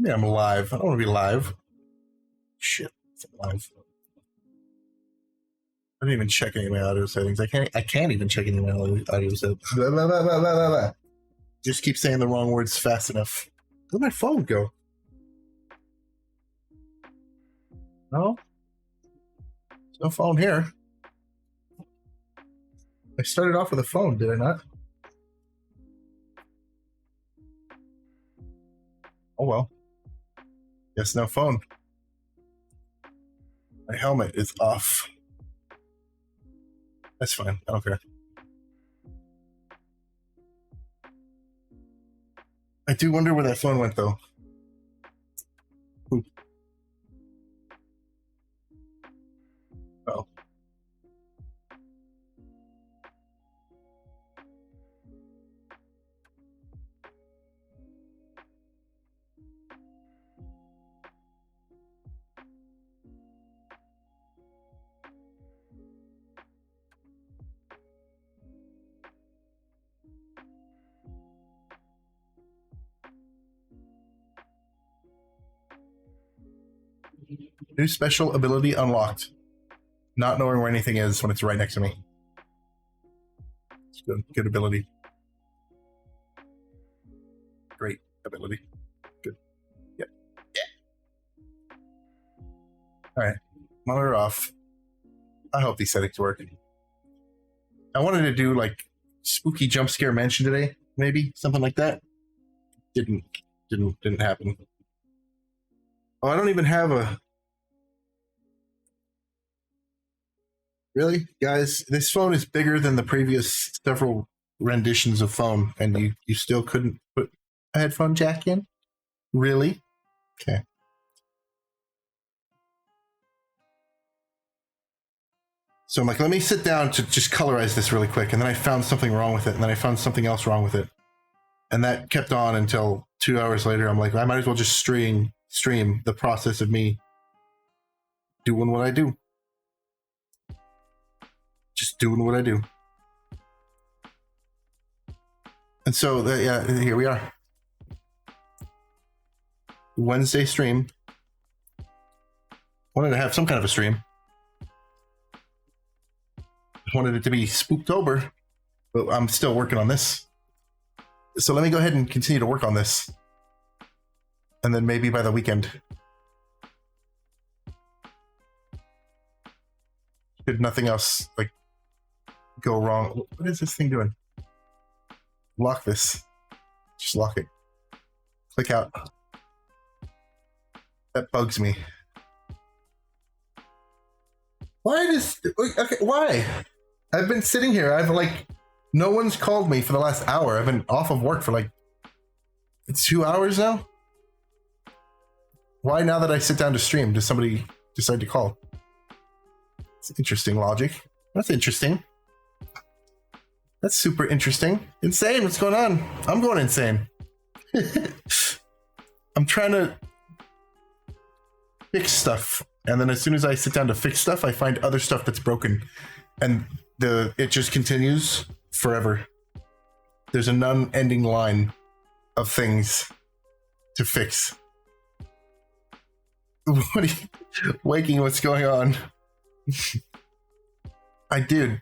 Yeah, I'm live. I don't want to be live. Shit, it's live. I didn't even check any of my audio settings. I can't even check any of my audio settings. Blah, blah, blah, blah, blah, blah. Just keep saying the wrong words fast enough. Where'd my phone go? No? There's no phone here. I started off with a phone, did I not? Oh well. Guess no phone. My helmet is off. That's fine. I don't care. I do wonder where that phone went, though. Ooh. Oh. New special ability unlocked. Not knowing where anything is when it's right next to me. It's good ability. Great ability. Good. Yep. Yeah. Alright. Monitor off. I hope these settings work. I wanted to do like spooky jump scare mansion today, maybe something like that. Didn't happen. Oh, I don't even have a. Really, guys? This phone is bigger than the previous several renditions of phone, and you still couldn't put a headphone jack in? Really? Okay. So I'm like, let me sit down to just colorize this really quick, and then I found something wrong with it, and then I found something else wrong with it. And that kept on until 2 hours later. I'm like, I might as well just stream the process of me doing what I do. Just doing what I do. And so, yeah, here we are. Wednesday stream. Wanted to have some kind of a stream. Wanted it to be Spooktober, but I'm still working on this. So let me go ahead and continue to work on this. And then maybe by the weekend. Should nothing else like go wrong. What is this thing doing? Lock this. Just lock it. Click out. That bugs me. Why does... Okay, why? I've been sitting here. I've like... No one's called me for the last hour. I've been off of work for like... It's 2 hours now? Why now that I sit down to stream does somebody decide to call? It's interesting logic. That's interesting. That's super interesting. Insane, what's going on? I'm going insane. I'm trying to fix stuff. And then as soon as I sit down to fix stuff, I find other stuff that's broken. And it just continues forever. There's an unending line of things to fix. What are you, Waking, what's going on? I do.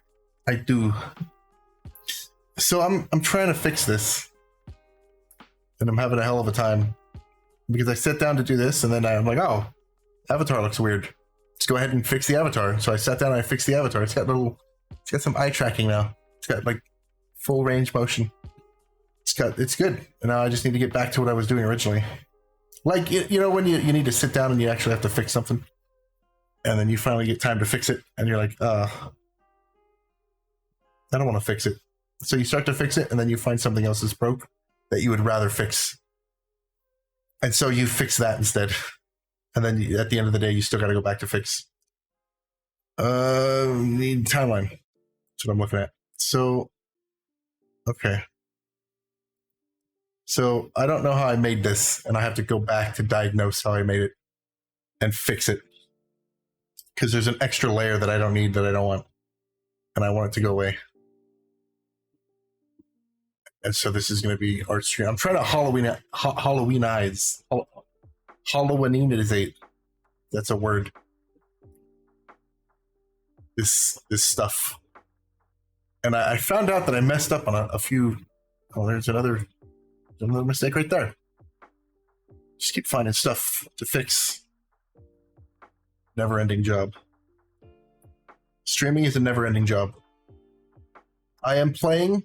So I'm trying to fix this. And I'm having a hell of a time. Because I sat down to do this and then I'm like, oh, avatar looks weird. Let's go ahead and fix the avatar. So I sat down and I fixed the avatar. It's got some eye tracking now. It's got like full range motion. It's good. And now I just need to get back to what I was doing originally. Like, you know, when you need to sit down and you actually have to fix something. And then you finally get time to fix it. And you're like, I don't want to fix it. So you start to fix it and then you find something else that's broke that you would rather fix. And so you fix that instead. And then at the end of the day, you still got to go back to fix. Need timeline. That's what I'm looking at. So, okay. So I don't know how I made this, and I have to go back to diagnose how I made it and fix it. Because there's an extra layer that I don't need, that I don't want. And I want it to go away. And so this is going to be art stream. I'm trying to Halloweenize. Halloweenizate. That's a word. This stuff. And I found out that I messed up on a few. Oh, there's another mistake right there. Just keep finding stuff to fix. Never-ending job. Streaming is a never-ending job. I am playing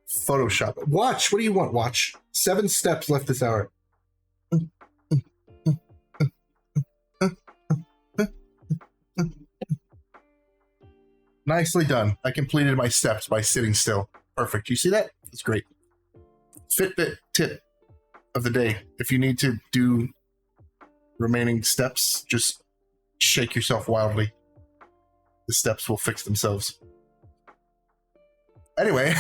Photoshop. Watch. What do you want? Watch. 7 steps left this hour. Nicely done. I completed my steps by sitting still. Perfect. You see that? That's great. Fitbit tip of the day. If you need to do remaining steps, just shake yourself wildly. The steps will fix themselves. Anyway.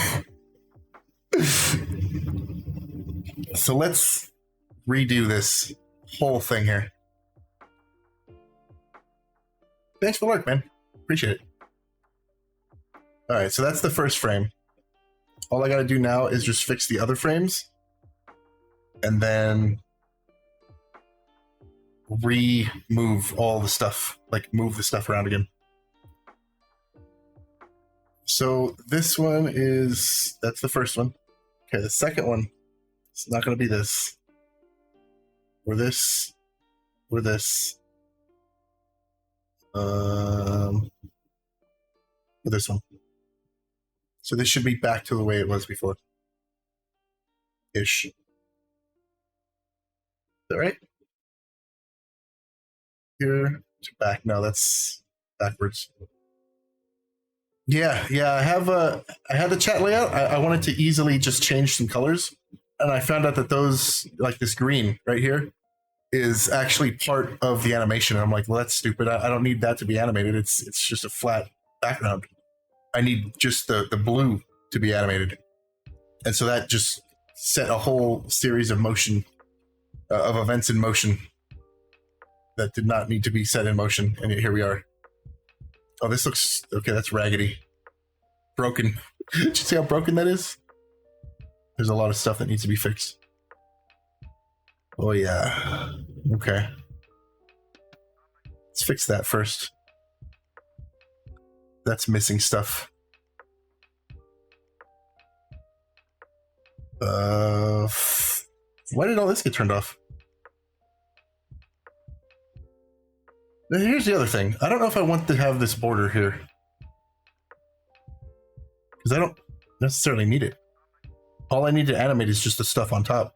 So let's redo this whole thing here. Thanks for the lurk, man. Appreciate it. Alright, so that's the first frame. All I gotta do now is just fix the other frames. And then remove all the stuff. Like, move the stuff around again. So this one is... That's the first one. Okay, the second one... It's not gonna be this. Or this. Or this. Or this one. So this should be back to the way it was before. Ish. Is that right? Here to back. No, that's backwards. Yeah. I had the chat layout. I wanted to easily just change some colors. And I found out that those, like this green right here, is actually part of the animation. And I'm like, well, that's stupid. I don't need that to be animated. It's just a flat background. I need just the blue to be animated. And so that just set a whole series of motion, of events in motion that did not need to be set in motion. And here we are. Oh, this looks... Okay, that's raggedy. Broken. Did you see how broken that is? There's a lot of stuff that needs to be fixed. Oh, yeah. Okay. Let's fix that first. That's missing stuff. Why did all this get turned off? Here's the other thing. I don't know if I want to have this border here. Because I don't necessarily need it. All I need to animate is just the stuff on top.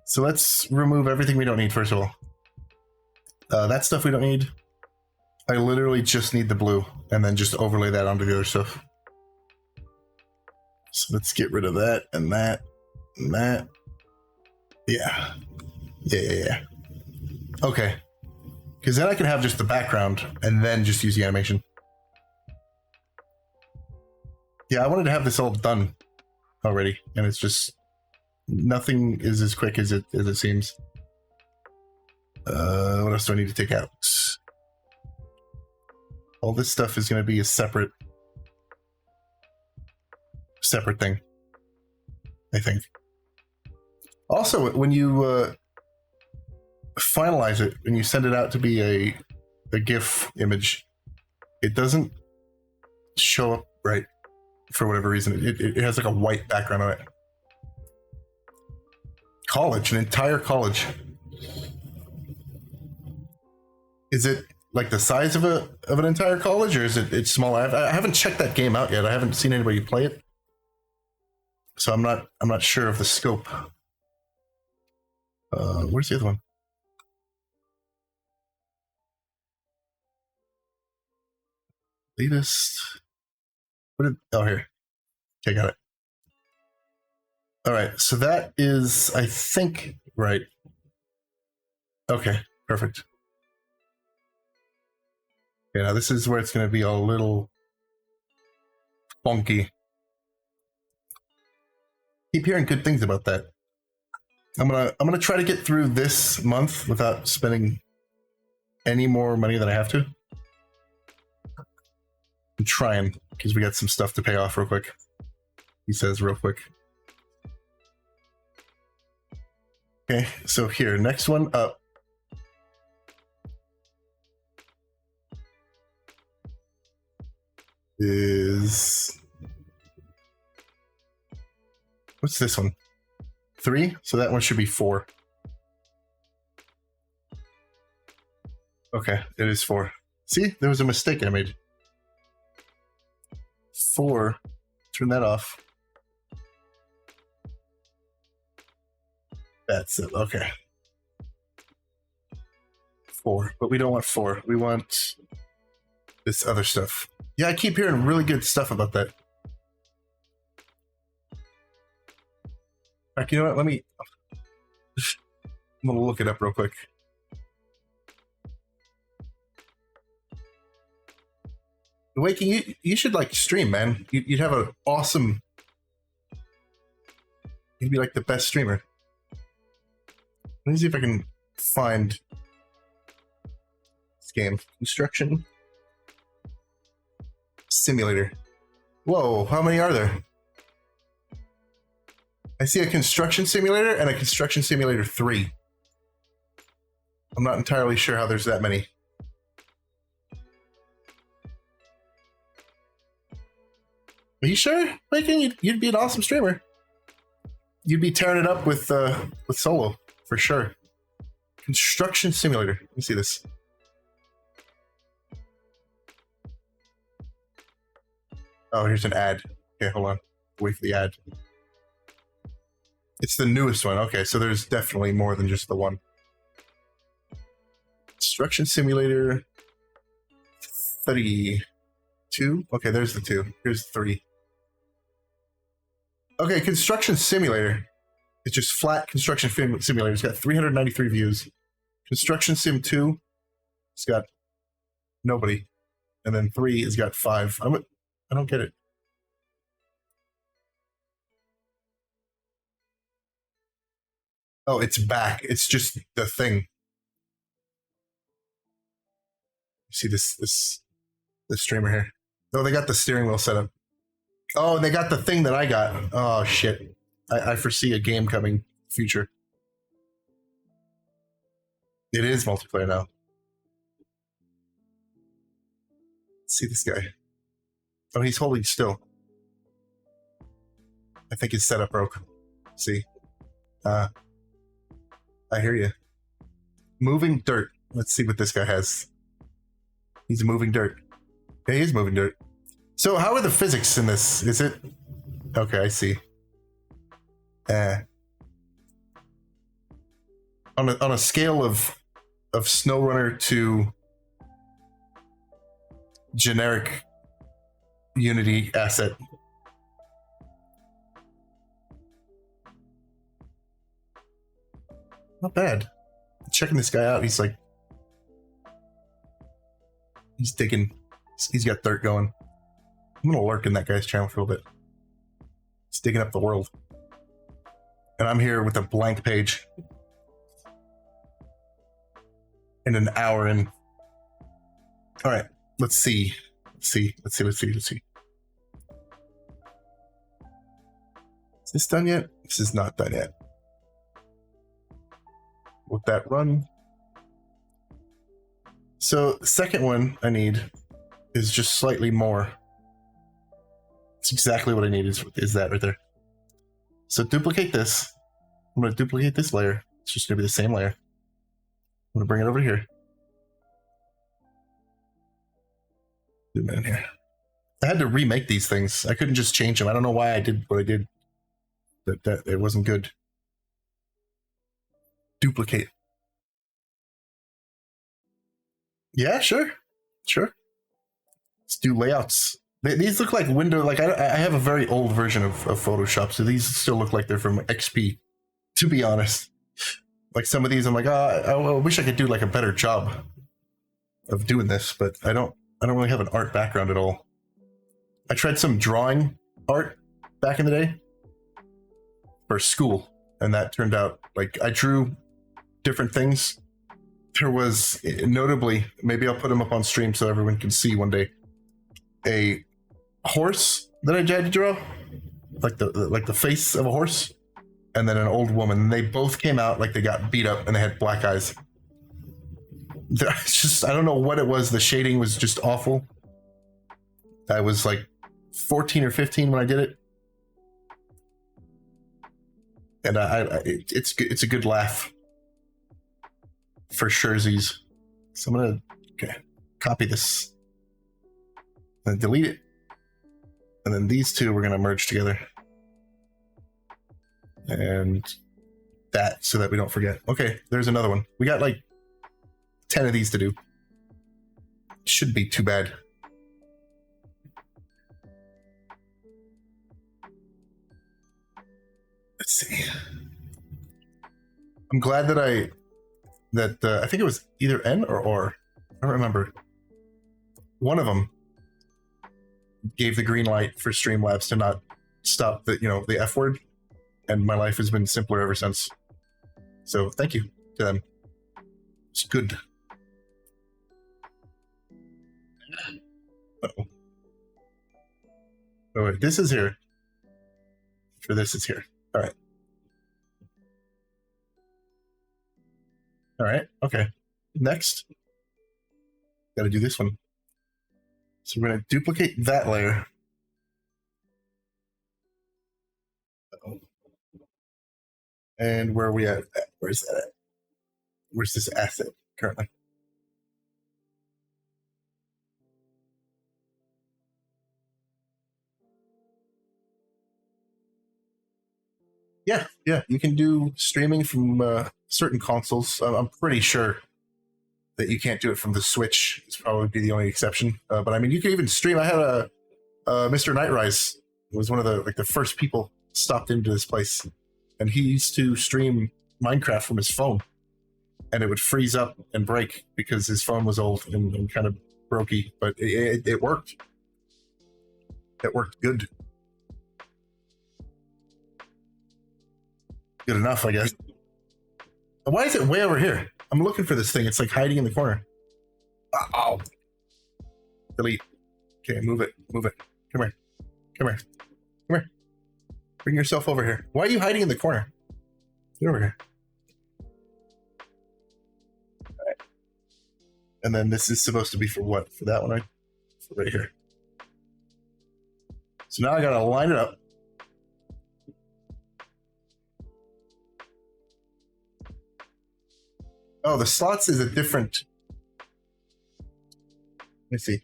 So let's remove everything we don't need, first of all. That stuff we don't need. I literally just need the blue, and then just overlay that onto the other stuff. So let's get rid of that, and that, and that. Yeah. Okay. Because then I can have just the background, and then just use the animation. Yeah, I wanted to have this all done already, and it's just... Nothing is as quick as it seems. What else do I need to take out? All this stuff is going to be a separate thing, I think. Also, when you finalize it and you send it out to be a GIF image, it doesn't show up right for whatever reason. It has like a white background on it. College, an entire college. Is it like the size of an entire college, or is it's small? I haven't checked that game out yet. I haven't seen anybody play it, so I'm not sure of the scope. Where's the other one? Latest. Oh, here. Okay, got it. All right, so that is, I think, right. Okay, perfect. Okay, now this is where it's going to be a little funky. Keep hearing good things about that. I'm gonna try to get through this month without spending any more money than I have to. I'm trying, because we got some stuff to pay off real quick. He says real quick. Okay, so here, next one up is, what's this one? 3? So that one should be 4. Okay, it is 4. See, there was a mistake I made. 4. Turn that off. That's it. Okay. 4, but we don't want 4. We want this other stuff. Yeah, I keep hearing really good stuff about that. Alright, you know what? I'm gonna look it up real quick. Waking, you should like stream, man. You'd have an awesome. You'd be like the best streamer. Let me see if I can find this game. Construction Simulator. Whoa, how many are there? I see a Construction Simulator and a Construction Simulator 3. I'm not entirely sure how there's that many. Are you sure, Bacon? You'd be an awesome streamer. You'd be tearing it up with solo for sure. Construction Simulator. Let me see this. Oh, here's an ad. Okay, hold on. Wait for the ad. It's the newest one. Okay, so there's definitely more than just the one. Construction Simulator 32. Okay, there's the 2. Here's the 3. Okay, Construction Simulator. It's just flat Construction Simulator. It's got 393 views. Construction Sim 2, it's got nobody. And then 3 has got 5. I don't get it. Oh, it's back. It's just the thing. See this streamer here. Oh, they got the steering wheel set up. Oh, and they got the thing that I got. Oh shit. I foresee a game coming future. It is multiplayer now. Let's see this guy. Oh, he's holding still. I think his setup broke. See? I hear you. Moving dirt. Let's see what this guy has. He's moving dirt. Yeah, he is moving dirt. So how are the physics in this? Is it... Okay, I see. On a scale of SnowRunner to generic Unity asset. Not bad. Checking this guy out, he's like... He's digging. He's got dirt going. I'm gonna lurk in that guy's channel for a little bit. He's digging up the world. And I'm here with a blank page. And an hour in. Alright, let's see. Let's see. Is this done yet? This is not done yet. Let that run. So the second one I need is just slightly more. It's exactly what I need is that right there. So duplicate this. I'm going to duplicate this layer. It's just going to be the same layer. I'm going to bring it over here. Zoom in here. I had to remake these things. I couldn't just change them. I don't know why I did what I did. That it wasn't good. Duplicate. Yeah, sure. Let's do layouts. These look like window, like I have a very old version of Photoshop, so these still look like they're from XP, to be honest. Like some of these, I'm like, I wish I could do like a better job of doing this, but I don't really have an art background at all. I tried some drawing art back in the day for school, and that turned out, like, I drew different things. There was, notably, maybe I'll put them up on stream so everyone can see one day, a horse that I had to draw, like the face of a horse, and then an old woman. They both came out like they got beat up and they had black eyes. It's just, I don't know what it was. The shading was just awful. I was like 14 or 15 when I did it. And it's a good laugh. For surezies. So I'm gonna copy this. And delete it. And then these two we're gonna merge together. And that, so that we don't forget. Okay, there's another one. We got like 10 of these to do. Shouldn't be too bad. Let's see. I'm glad that I think it was either N or. I don't remember. One of them gave the green light for Streamlabs to not stop the F word, and my life has been simpler ever since. So thank you to them. It's good. Uh-oh. Oh wait, this is here. For this is here. All right. All right. Okay. Next, got to do this one. So we're going to duplicate that layer. Uh-oh. And where are we at? Where's that at? Where's this asset currently? Yeah, you can do streaming from certain consoles. I'm pretty sure that you can't do it from the Switch. It's probably be the only exception. But I mean, you can even stream. I had a Mr. Nightrise was one of the first people stopped into this place, and he used to stream Minecraft from his phone, and it would freeze up and break because his phone was old and kind of brokey. But it worked. It worked good. Good enough, I guess. Why is it way over here? I'm looking for this thing. It's like hiding in the corner. Oh. Delete. Okay, move it. Move it. Come here. Come here. Come here. Bring yourself over here. Why are you hiding in the corner? Get over here. All right. And then this is supposed to be for what? For that one, right? For right here. So now I gotta line it up. Oh, the slots is a different. Let me see.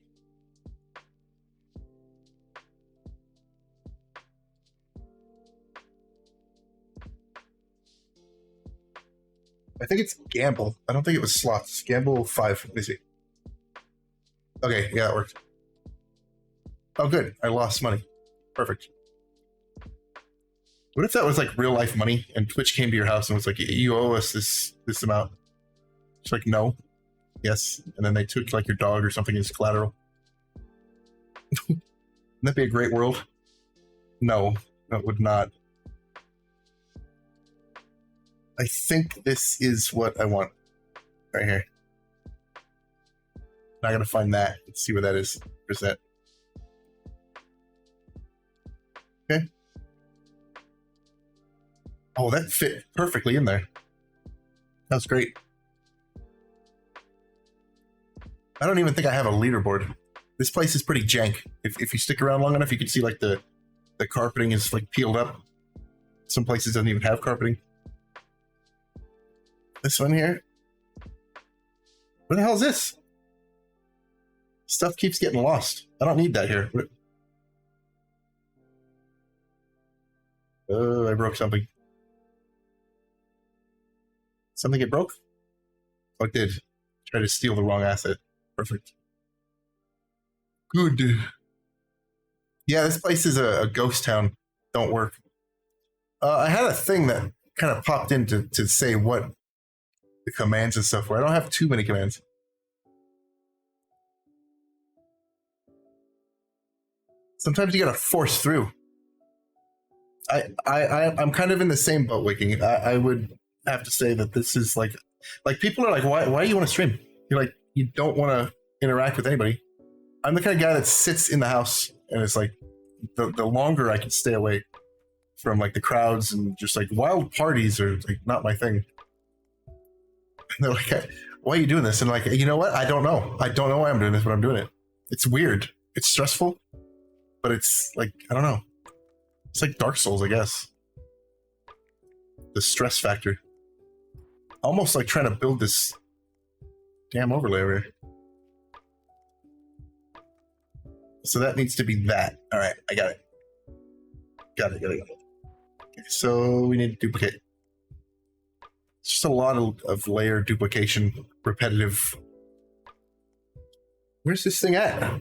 I think it's gamble. I don't think it was slots. Gamble 5. Let me see. Okay, yeah, that worked. Oh, good. I lost money. Perfect. What if that was like real life money and Twitch came to your house and was like, you owe us this amount? It's like, no. Yes. And then they took like your dog or something as collateral. Wouldn't that be a great world? No, that would not. I think this is what I want. Right here. Now I gotta find that. Let's see where that is. Where's that? Okay. Oh, that fit perfectly in there. That's great. I don't even think I have a leaderboard. This place is pretty jank. If you stick around long enough, you can see like the carpeting is like peeled up. Some places doesn't even have carpeting. This one here. Where the hell is this? Stuff keeps getting lost. I don't need that here. Oh, I broke something. Something get broke? Oh, it did. Try to steal the wrong asset. Perfect. Good. Yeah, this place is a ghost town. Don't work. I had a thing that kind of popped in to say what the commands and stuff were. I don't have too many commands. Sometimes you gotta force through. I'm kind of in the same boat, Wiking. I would have to say that this is like people are like, why do you want to stream? You're like, you don't want to interact with anybody. I'm the kind of guy that sits in the house and it's like the longer I can stay away from like the crowds and just like wild parties are like not my thing. And they're like, why are you doing this? And like, you know what? I don't know. I don't know why I'm doing this, but I'm doing it. It's weird. It's stressful, but it's like, I don't know. It's like Dark Souls, I guess. The stress factor. Almost like trying to build this damn overlay over here. So that needs to be that. All right, I got it. Got it. Okay, so we need to duplicate. It's just a lot of layer duplication, repetitive. Where's this thing at?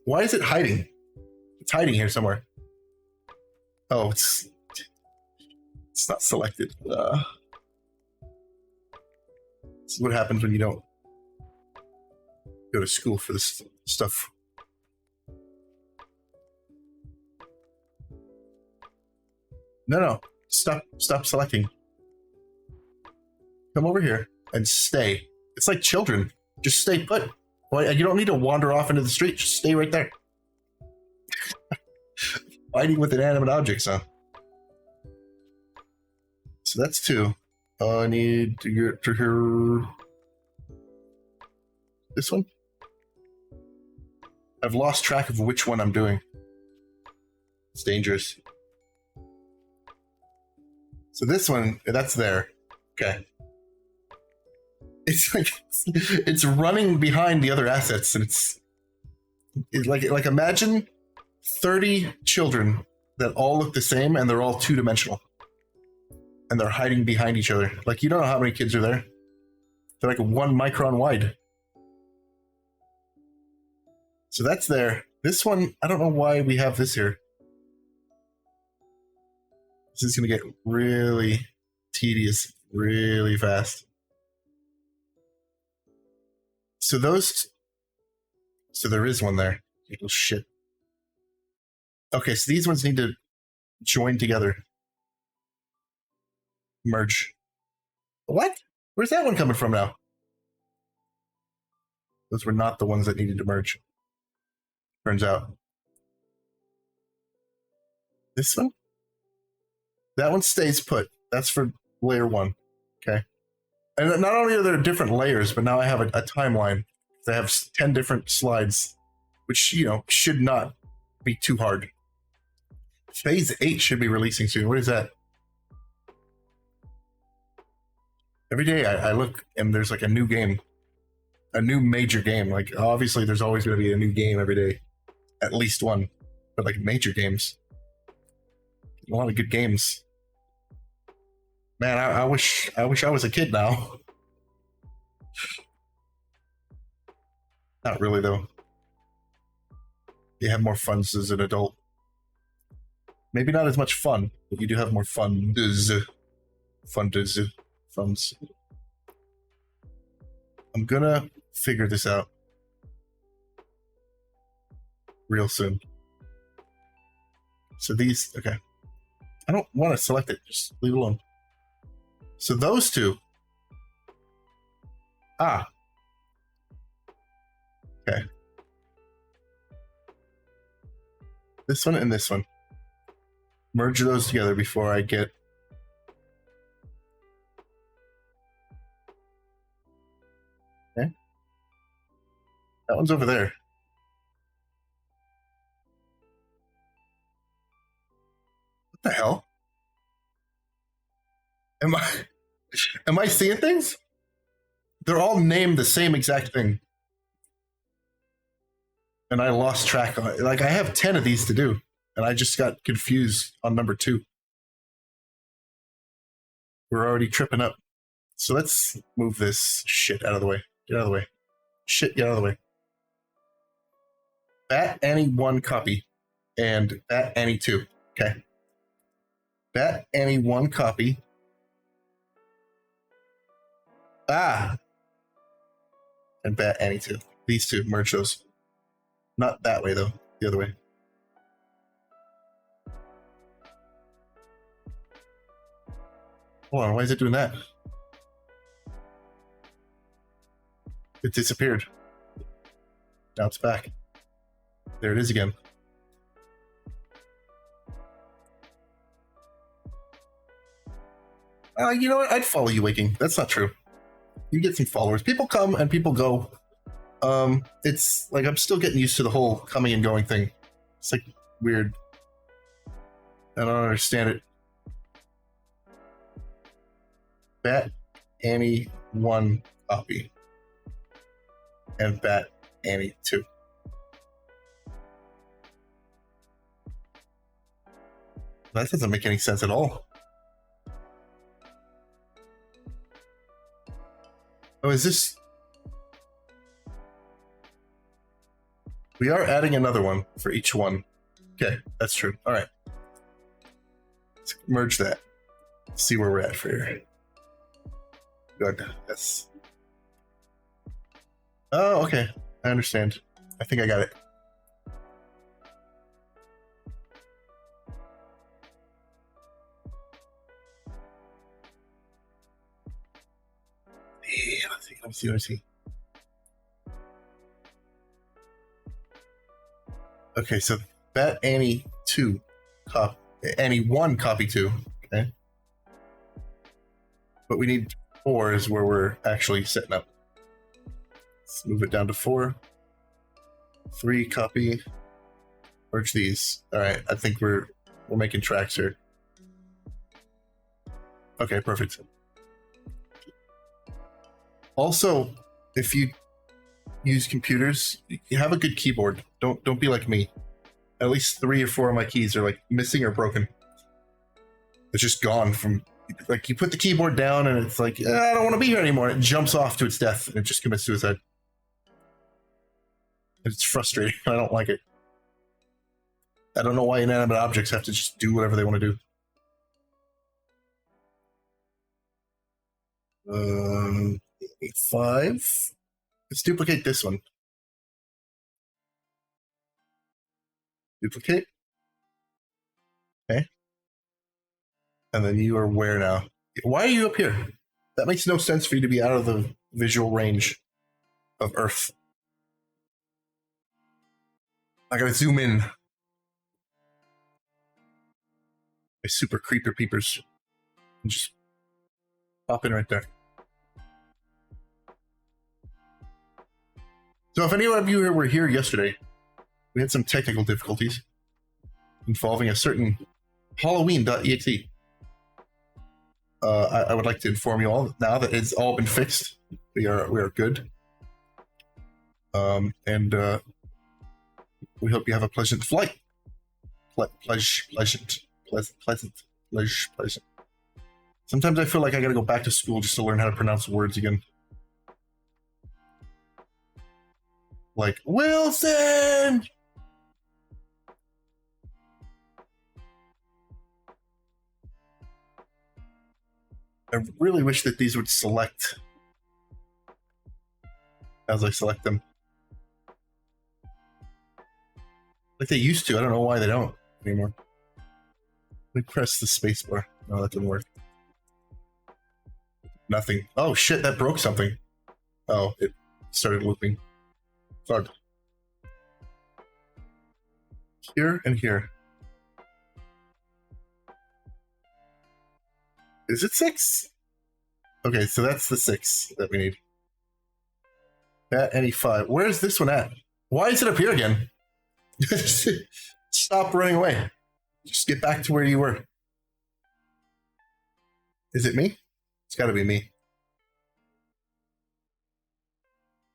Why is it hiding? It's hiding here somewhere. Oh, it's not selected. This is what happens when you don't go to school for this stuff. No. Stop selecting. Come over here and stay. It's like children. Just stay put. Well, you don't need to wander off into the street. Just stay right there. Fighting with inanimate objects, huh? So that's 2. I need to get to here. This one? I've lost track of which one I'm doing. It's dangerous. So this one, that's there. Okay. It's like it's running behind the other assets, and it's like imagine 30 children that all look the same and they're all 2-dimensional. And they're hiding behind each other. Like, you don't know how many kids are there. They're like 1 micron wide. So that's there. This one, I don't know why we have this here. This is going to get really tedious really fast. So there is one there. Oh, shit. Okay, so these ones need to join together. Merge. What? Where's that one coming from now? Those were not the ones that needed to merge. Turns out. This one? That one stays put. That's for layer 1. Okay. And not only are there different layers, but now I have a timeline. I have 10 different slides, which, should not be too hard. Phase 8 should be releasing soon. What is that? Every day I look and there's like a new game. A new major game. Like, obviously there's always going to be a new game every day. At least one. But like major games. A lot of good games. Man, I wish I was a kid now. Not really, though. You have more funs as an adult. Maybe not as much fun, but you do have more fun. Funds. I'm gonna figure this out real soon. So these, okay. I don't want to select it. Just leave it alone. So those 2. Okay. This one and this one. Merge those together before I get... Okay. That one's over there. What the hell? Am I seeing things? They're all named the same exact thing. And I lost track on it. Like, I have 10 of these to do, and I just got confused on number 2. We're already tripping up. So let's move this shit out of the way. Get out of the way. Shit, get out of the way. Bat Annie 1 copy, and Bat Annie 2. Okay. Bat Annie 1 copy. And Bat Annie 2. These 2, merge those. Not that way, though. The other way. Hold on, why is it doing that? It disappeared. Now it's back. There it is again. You know what? I'd follow you, Waking. That's not true. You get some followers. People come and people go. It's like I'm still getting used to the whole coming and going thing. It's like weird. I don't understand it. Bat Annie 1 copy. And Bat Annie 2. That doesn't make any sense at all. Oh, is this... We are adding another one for each one. Okay, that's true. All right. Let's merge that. See where we're at for here. Good. Yes. Oh, okay. I understand. I think I got it. Yeah, let's see. Okay, so Bat Annie 2 Annie 1 copy 2. Okay. But we need 4 is where we're actually setting up. Let's move it down to 4. 3 copy. Merge these. Alright, I think we're making tracks here. Okay, perfect. Also, if you use computers, you have a good keyboard. Don't be like me. At least 3 or 4 of my keys are like missing or broken. It's just gone from like you put the keyboard down and it's like I don't want to be here anymore. It jumps off to its death and it just commits suicide. It's frustrating. I don't like it. I don't know why inanimate objects have to just do whatever they want to do. 5. Let's duplicate this one. Duplicate. Okay. And then you are where now? Why are you up here? That makes no sense for you to be out of the visual range of Earth. I gotta zoom in. My super creeper peepers. And just pop in right there. So if any of you were here yesterday, we had some technical difficulties involving a certain Halloween.exe. I would like to inform you all now that it's all been fixed. We are good. And we hope you have a pleasant flight. Pleasant. Sometimes I feel like I gotta go back to school just to learn how to pronounce words again. Like, Wilson! I really wish that these would select as I select them. Like they used to. I don't know why they don't anymore. Let me press the space bar. No, that didn't work. Nothing. Oh shit, that broke something. Oh, it started looping. Fuck. Here and here. Is it 6? Okay, so that's the 6 that we need. Bat Annie 5. Where is this one at? Why is it up here again? Stop running away. Just get back to where you were. Is it me? It's gotta be me.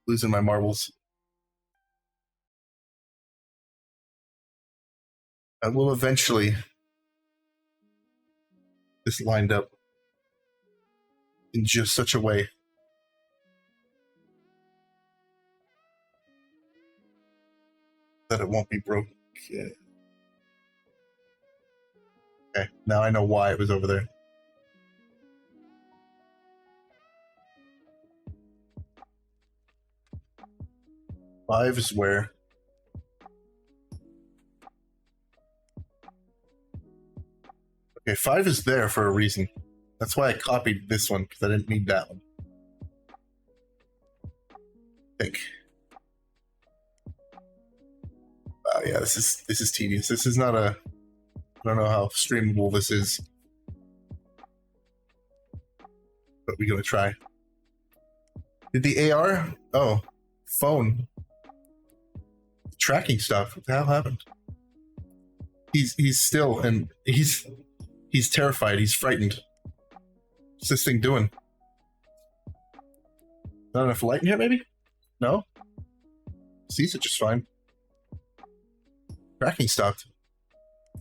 Losing my marbles. I will eventually. This lined up in just such a way that it won't be broken. Okay, now I know why it was over there. Five is where? Okay, 5 is there for a reason. That's why I copied this one, because I didn't need that one. I think. Yeah, this is tedious. This is not a... I don't know how streamable this is. but we're gonna try. Did the AR? Oh, phone tracking stuff. What the hell happened? He's still, and he's terrified. He's frightened. What's this thing doing? Not enough light in here, maybe? No? Sees it just fine. Tracking stopped.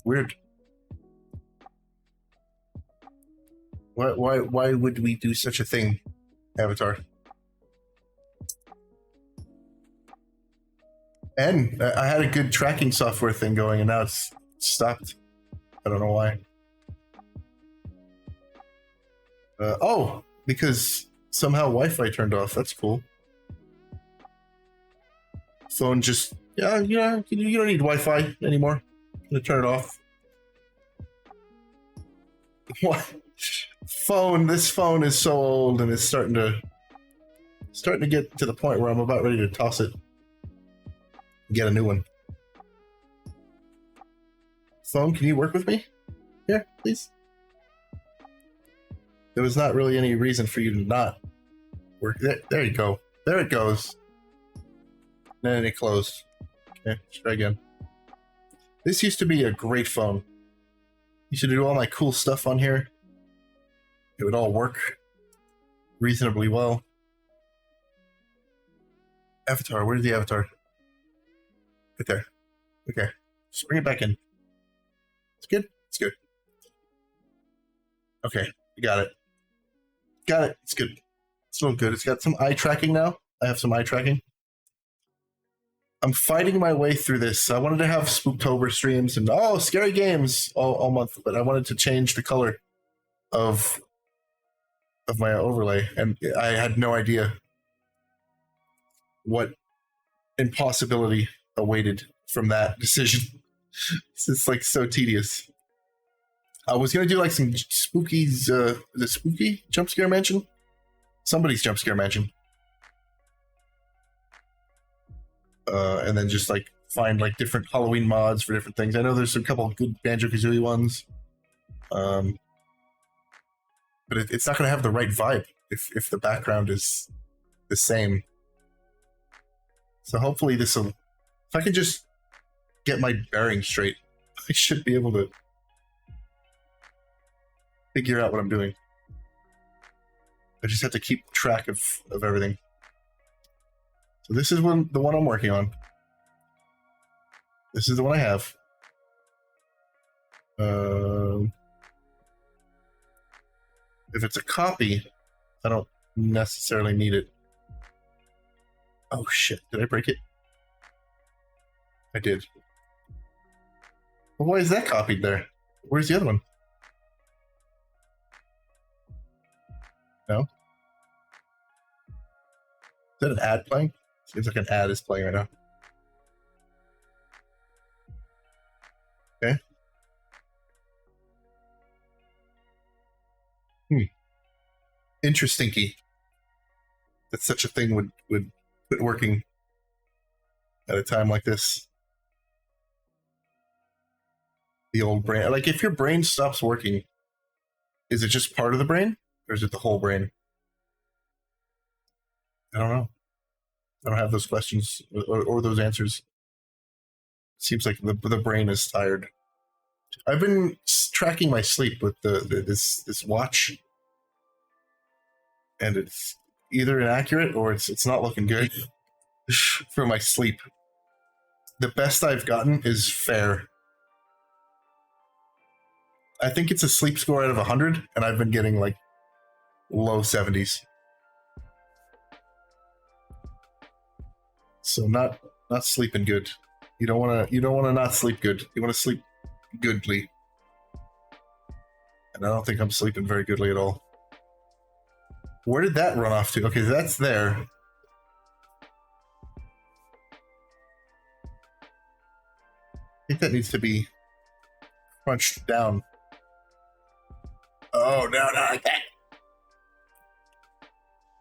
Weird. Why would we do such a thing, Avatar? And I had a good tracking software thing going, and now it's stopped. I don't know why. Oh, because somehow Wi-Fi turned off. That's cool. Phone just, you don't need Wi-Fi anymore. I'm gonna turn it off. What? This phone is so old, and it's starting to get to the point where I'm about ready to toss it. Get a new one. Phone, can you work with me? Here, please. There was not really any reason for you to not work. There you go. There it goes. Then it closed. Okay, let's try again. This used to be a great phone. Used to do all my cool stuff on here. It would all work reasonably well. Avatar, where's the avatar? Right there. Okay. Just bring it back in. It's good? It's good. Okay, we got it. Got it. It's good. It's a little good. It's got some eye tracking now. I have some eye tracking. I'm fighting my way through this. I wanted to have Spooktober streams and scary games all month, but I wanted to change the color of my overlay, and I had no idea what impossibility awaited from that decision. It's like so tedious. I was gonna do like some spookies, the spooky jump scare mansion, somebody's jump scare mansion, and then just like find like different Halloween mods for different things. I know there's a couple of good Banjo-Kazooie ones, but it's not gonna have the right vibe if the background is the same. So hopefully this will, if I can just get my bearings straight, I should be able to figure out what I'm doing. I just have to keep track of everything. So this is the one I'm working on. This is the one I have. If it's a copy, I don't necessarily need it. Oh shit, did I break it? I did. Well, why is that copied there? Where's the other one? No? Is that an ad playing? Seems like an ad is playing right now. Okay. Interesting-y that such a thing would quit working at a time like this. The old brain, like if your brain stops working, is it just part of the brain or is it the whole brain? I don't know. I don't have those questions or those answers. Seems like the brain is tired. I've been tracking my sleep with this watch, and it's either inaccurate or it's not looking good for my sleep. The best I've gotten is fair. I think it's a sleep score out of 100, and I've been getting like low 70s. So not sleeping good. You don't want to not sleep good. You want to sleep goodly. And I don't think I'm sleeping very goodly at all. Where did that run off to? Okay, that's there. I think that needs to be crunched down. Oh, no, not like that.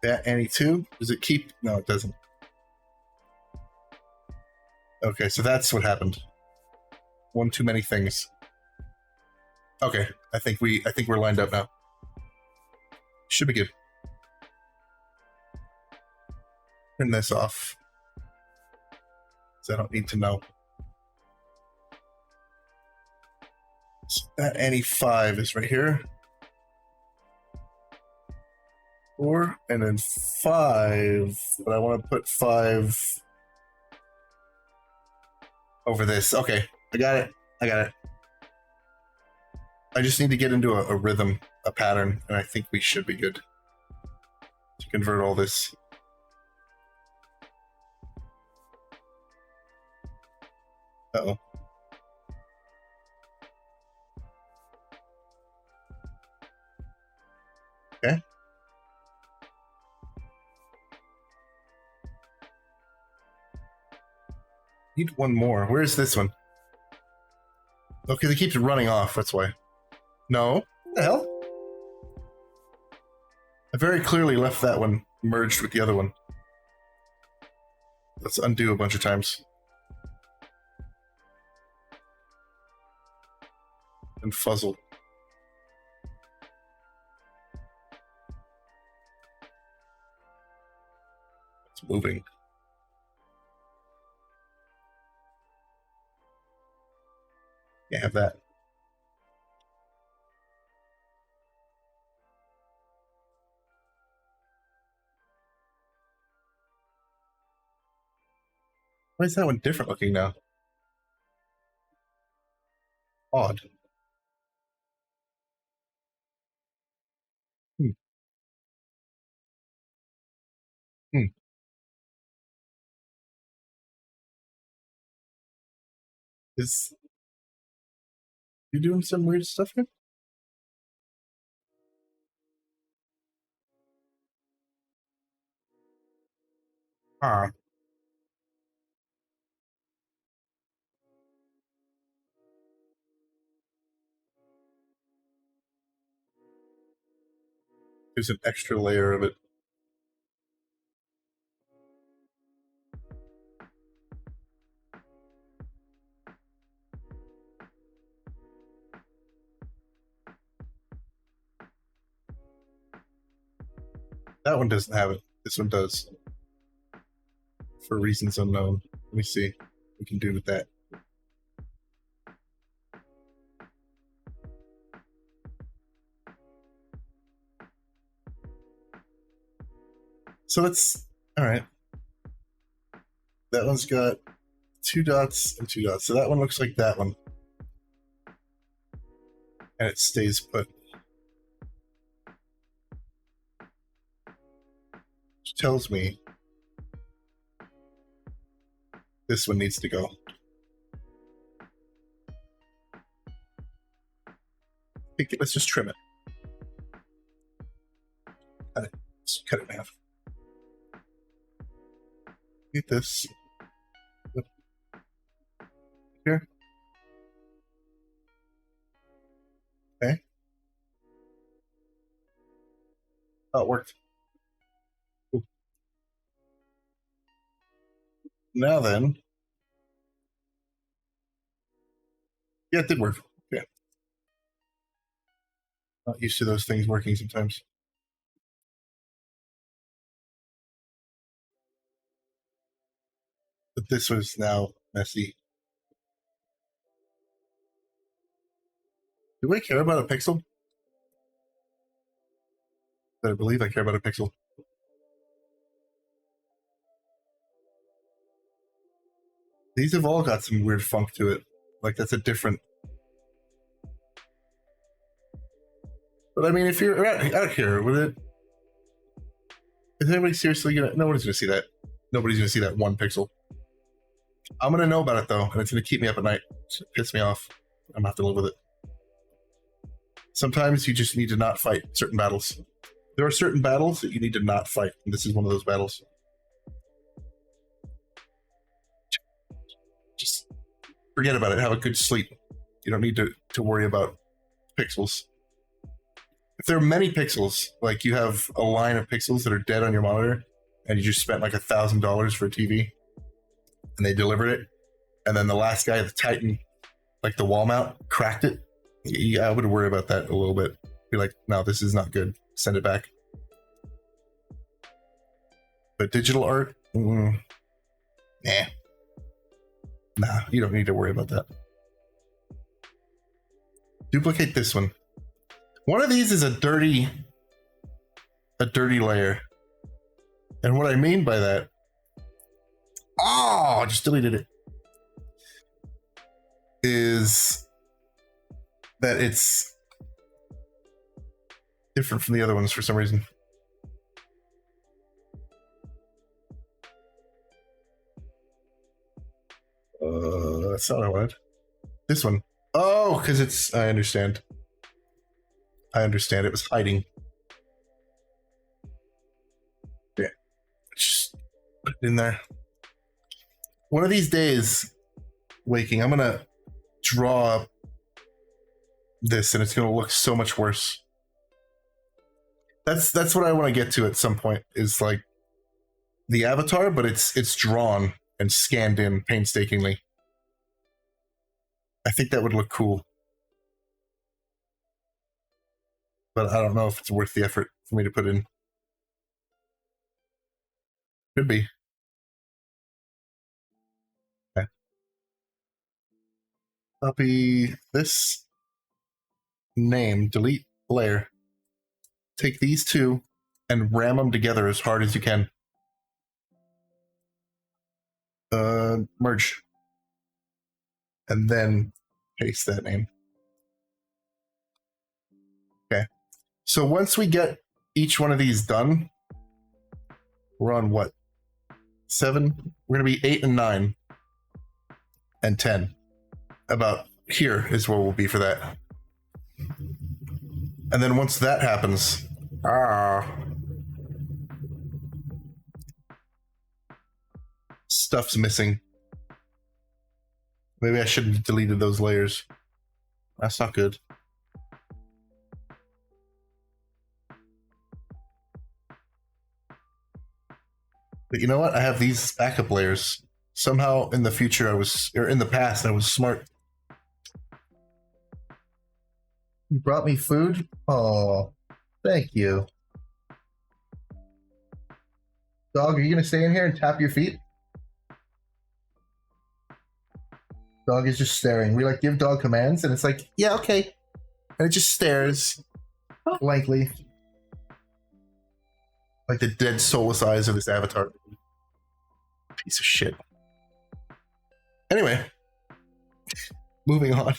That Annie 2? Does it keep? No, it doesn't. Okay, so that's what happened. One too many things. Okay, I think we're lined up now. Should be good. turn this off. So I don't need to know. So that NE5 is right here. 4 and then 5, but I want to put 5 over this. Okay, I got it. I got it. I just need to get into a rhythm, a pattern, and I think we should be good to convert all this. Uh-oh. Okay. Need one more. Where is this one? Okay, it keeps running off, that's why. No? What the hell? I very clearly left that one merged with the other one. Let's undo a bunch of times. And fuzzle. It's moving. Can't have that. Why is that one different looking now? Odd. Hmm. Is you doing some weird stuff here? Ah. There's an extra layer of it. That one doesn't have it. This one does. For reasons unknown. Let me see what we can do with that. So let's, all right. That one's got 2 dots and 2 dots. So that one looks like that one. And it stays put. Which tells me this one needs to go. Let's just trim it. Cut it. Let's cut it in half. Get this. Here. Okay. Oh, it worked. Cool. Now then. Yeah, it did work. Yeah. Not used to those things working sometimes. But this was now messy. Do I care about a pixel? I believe I care about a pixel. These have all got some weird funk to it. Like that's a different. But I mean, if you're out here, would it? Is anybody seriously gonna? Nobody's gonna see that. Nobody's gonna see that 1 pixel. I'm gonna know about it though, and it's gonna keep me up at night. It's gonna piss me off. I'm gonna have to live with it. Sometimes you just need to not fight certain battles. There are certain battles that you need to not fight, and this is one of those battles. Just forget about it. Have a good sleep. You don't need to worry about pixels. If there are many pixels, like you have a line of pixels that are dead on your monitor, and you just spent like $1,000 for a TV, and they delivered it, and then the last guy, the Titan, like the wall mount, cracked it. Yeah, I would worry about that a little bit. Be like, no, this is not good. Send it back. But digital art, Nah. Nah, you don't need to worry about that. Duplicate this one. One of these is a dirty layer. And what I mean by that, I just deleted it, is that it's different from the other ones for some reason. That's not what I wanted. This one. Oh, because it's... I understand. It was hiding. Yeah. Just put it in there. One of these days, waking, I'm going to draw up this, and it's going to look so much worse. That's what I want to get to at some point, is like the avatar, but it's drawn and scanned in painstakingly. I think that would look cool. But I don't know if it's worth the effort for me to put in. Could be. Okay. Copy this name, delete layer. Take these two and ram them together as hard as you can. Merge. And then paste that name. Okay. So once we get each one of these done, we're on what? 7? We're going to be 8 and 9 and 10. About here is where we'll be for that. And then once that happens, stuff's missing. Maybe I shouldn't have deleted those layers. That's not good. But you know what? I have these backup layers. Somehow in the future or in the past, I was smart. You brought me food? Oh, thank you. Dog, are you going to stay in here and tap your feet? Dog is just staring. We like give dog commands, and it's like, yeah, okay. And it just stares blankly. Like the dead soulless eyes of this avatar. Piece of shit. Anyway. Moving on.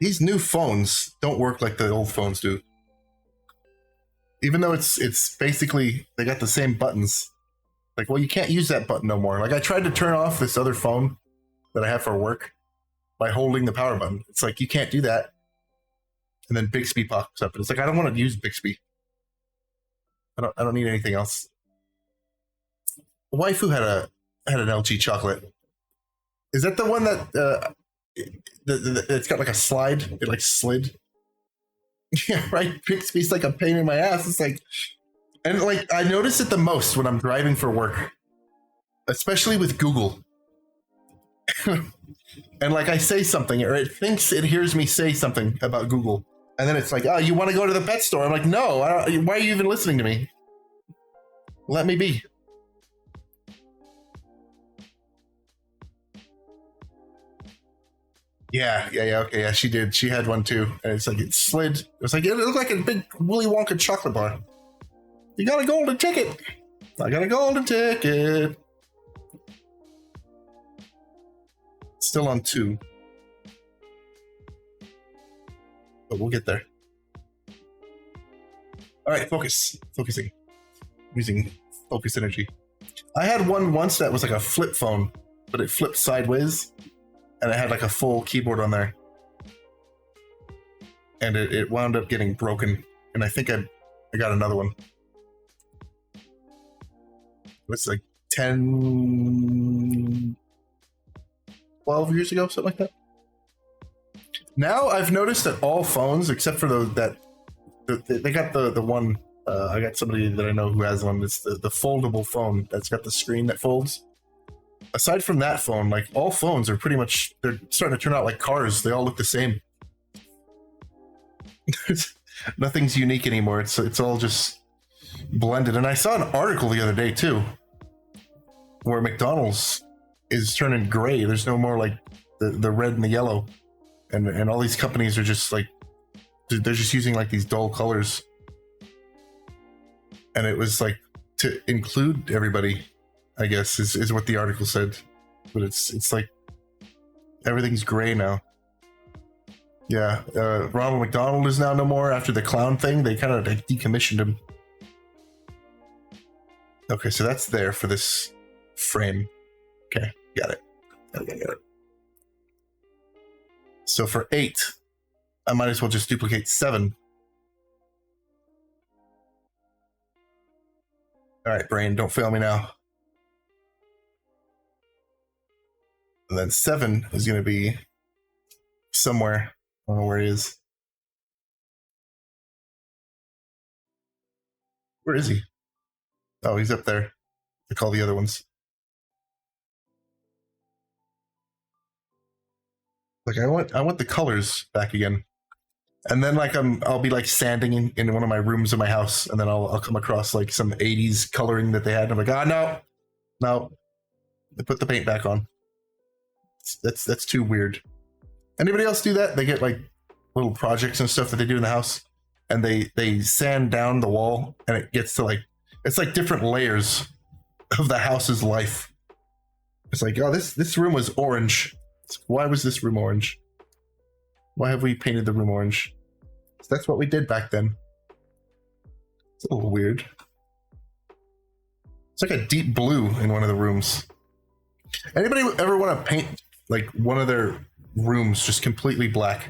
These new phones don't work like the old phones do. Even though it's basically, they got the same buttons. Like, well, you can't use that button no more. Like, I tried to turn off this other phone that I have for work by holding the power button. It's like, you can't do that. And then Bixby pops up, and it's like, I don't want to use Bixby. I don't need anything else. Wifu had an LG chocolate. Is that the one that it's got like a slide? It like slid. Yeah, right. Bixby's like a pain in my ass. It's like, and like I notice it the most when I'm driving for work, especially with Google. And like I say something, or it thinks it hears me say something about Google, and then it's like, "Oh, you want to go to the pet store?" I'm like, "No. Why are you even listening to me? Let me be." Yeah, okay, yeah, she did. She had one too, and it's like it slid. It was like it looked like a big Willy Wonka chocolate bar. You got a golden ticket. I got a golden ticket. Still on 2, but we'll get there. All right, focusing, using focus energy. I had one once that was like a flip phone, but it flipped sideways. And it had like a full keyboard on there. And it wound up getting broken. And I think I got another one. It was like 10, 12 years ago, something like that. Now I've noticed that all phones, except for they got the one, I got somebody that I know who has one. It's the foldable phone that's got the screen that folds. Aside from that phone, like all phones are pretty much, they're starting to turn out like cars. They all look the same. Nothing's unique anymore. It's all just blended. And I saw an article the other day too, where McDonald's is turning gray. There's no more like the red and the yellow, and all these companies are just like they're just using like these dull colors. And it was like to include everybody, I guess, is what the article said. But it's like everything's gray now. Yeah, Ronald McDonald is now no more after the clown thing. They kind of like decommissioned him. Okay, so that's there for this frame. Okay, got it. Got it. So for 8, I might as well just duplicate 7. All right, brain, don't fail me now. And then 7 is going to be somewhere. I don't know where he is. Where is he? Oh, he's up there. Like all the other ones. Like I want the colors back again. And then like I'll be like standing in one of my rooms in my house, and then I'll come across like some 80s coloring that they had. And I'm like, no. They put the paint back on. That's too weird. Anybody else do that? They get like little projects and stuff that they do in the house, and they sand down the wall, and it gets to like it's like different layers of the house's life. It's like, oh, this room was orange. Why was this room orange? Why have we painted the room orange? So that's what we did back then. It's a little weird. It's like a deep blue in one of the rooms. Anybody ever want to paint like one of their rooms just completely black?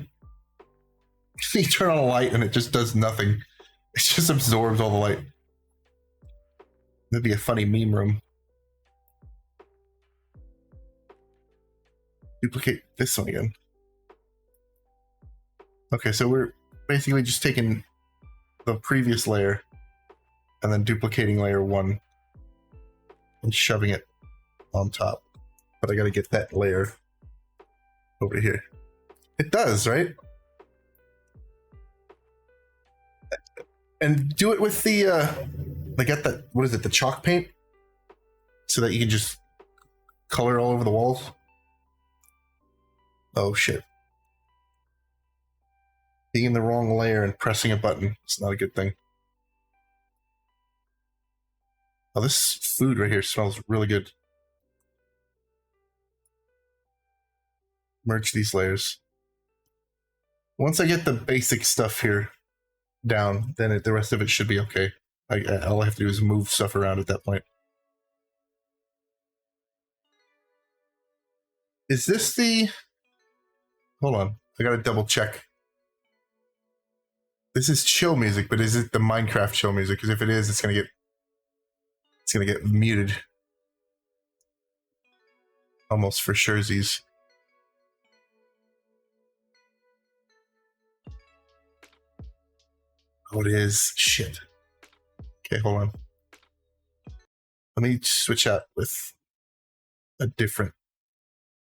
You turn on a light and it just does nothing. It just absorbs all the light. That'd be a funny meme room. Duplicate this one again. Okay, so we're basically just taking the previous layer and then duplicating layer 1 and shoving it on top. But I gotta get that layer over here. It does, right? And do it with the like at the what is it, the chalk paint, so that you can just color all over the walls. Oh shit. Being in the wrong layer and pressing a button, it's not a good thing. Oh, this food right here smells really good. Merge these layers. Once I get the basic stuff here down, then the rest of it should be okay. All I have to do is move stuff around at that point. Is this the... Hold on, I gotta double check. This is chill music, but is it the Minecraft chill music? Because if it is, it's gonna get muted. Almost for surezies. Oh, it is. Shit. Okay, hold on. Let me switch out with a different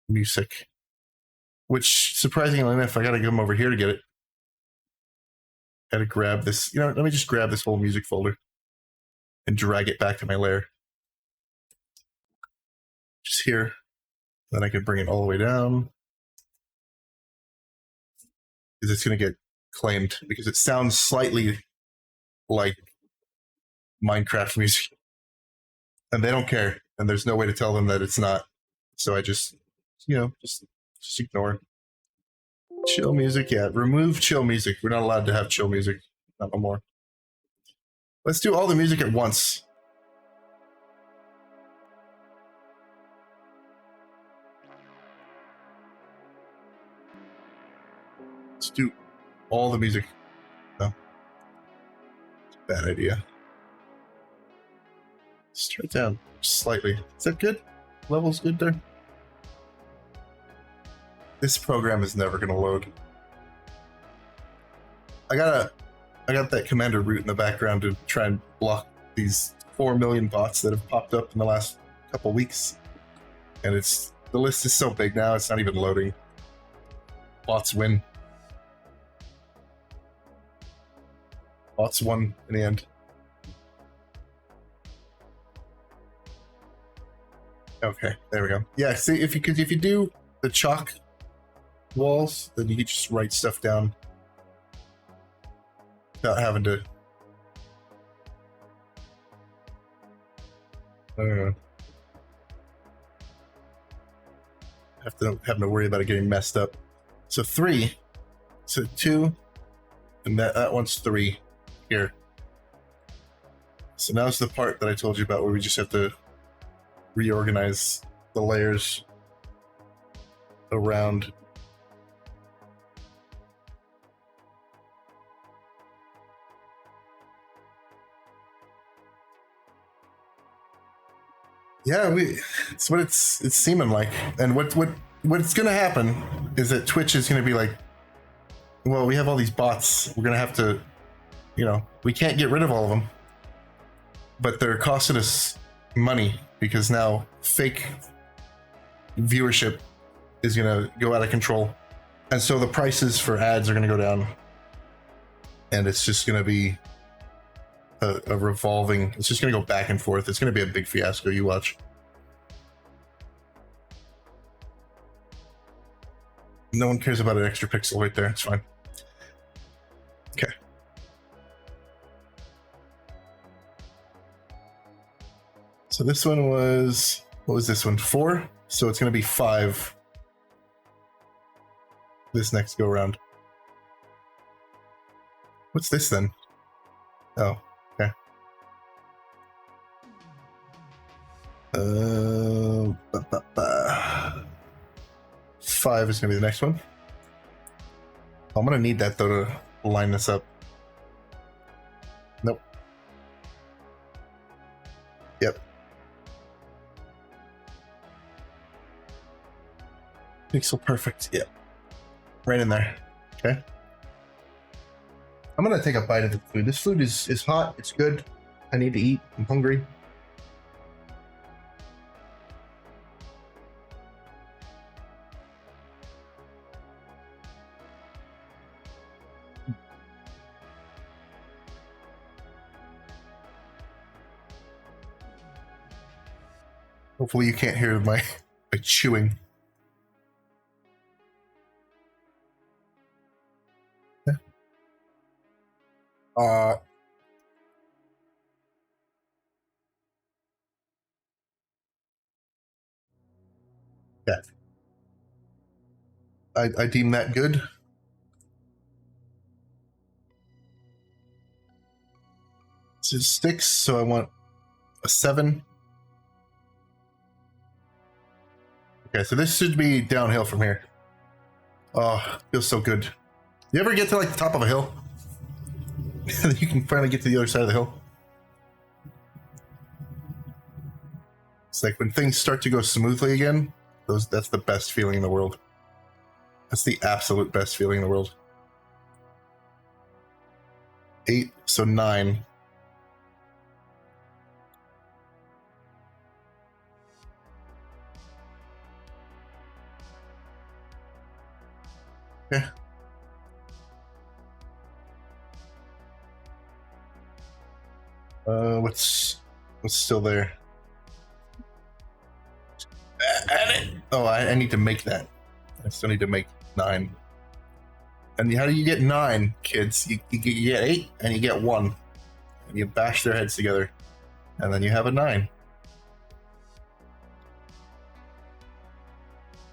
music. Which, surprisingly enough, I gotta come over here to get it. Gotta grab this. You know, let me just grab this whole music folder and drag it back to my layer. Just here. Then I can bring it all the way down. Because it's gonna get claimed because it sounds slightly like Minecraft music. And they don't care. And there's no way to tell them that it's not. So I just, you know, just ignore. Chill music, yeah. Remove chill music. We're not allowed to have chill music. Not no more. Let's do all the music at once. Let's do all the music. No. Bad idea. Let's turn it down slightly. Is that good? Level's good there? This program is never gonna load. I got that commander root in the background to try and block these 4 million bots that have popped up in the last couple weeks. And the list is so big now, it's not even loading. Bots win. Lots won in the end. Okay, there we go. Yeah, see, if you do the chalk walls, then you can just write stuff down without having to. Having to worry about it getting messed up. So 3, so 2, and that one's 3 here. So now's the part that I told you about where we just have to reorganize the layers around. Yeah, it's what it's seeming like. And what's gonna happen is that Twitch is gonna be like, well, we have all these bots, we're gonna have to, we can't get rid of all of them, but they're costing us money because now fake viewership is gonna go out of control, and so the prices for ads are gonna go down, and it's just gonna be a revolving. It's just gonna go back and forth. It's gonna be a big fiasco. You watch. No one cares about an extra pixel right there. It's fine. Okay. So this one was, what was this one? 4. So it's gonna be 5 this next go around. What's this then? Oh, okay. 5 is gonna be the next one. I'm gonna need that though to line this up. Nope. Yep. Pixel perfect. Yep. Right in there. Okay. I'm gonna take a bite of the food. This food is hot. It's good. I need to eat. I'm hungry. Hopefully you can't hear my chewing. Yeah. I deem that good. This is sticks, so I want a 7. Okay, so this should be downhill from here. Oh, feels so good. You ever get to like the top of a hill? You can finally get to the other side of the hill. It's like when things start to go smoothly again, that's the best feeling in the world. That's the absolute best feeling in the world. 8, so 9. Okay. What's still there? Oh, I need to make that. I still need to make 9. And how do you get 9, kids? You get 8 and you get 1. And you bash their heads together. And then you have a 9.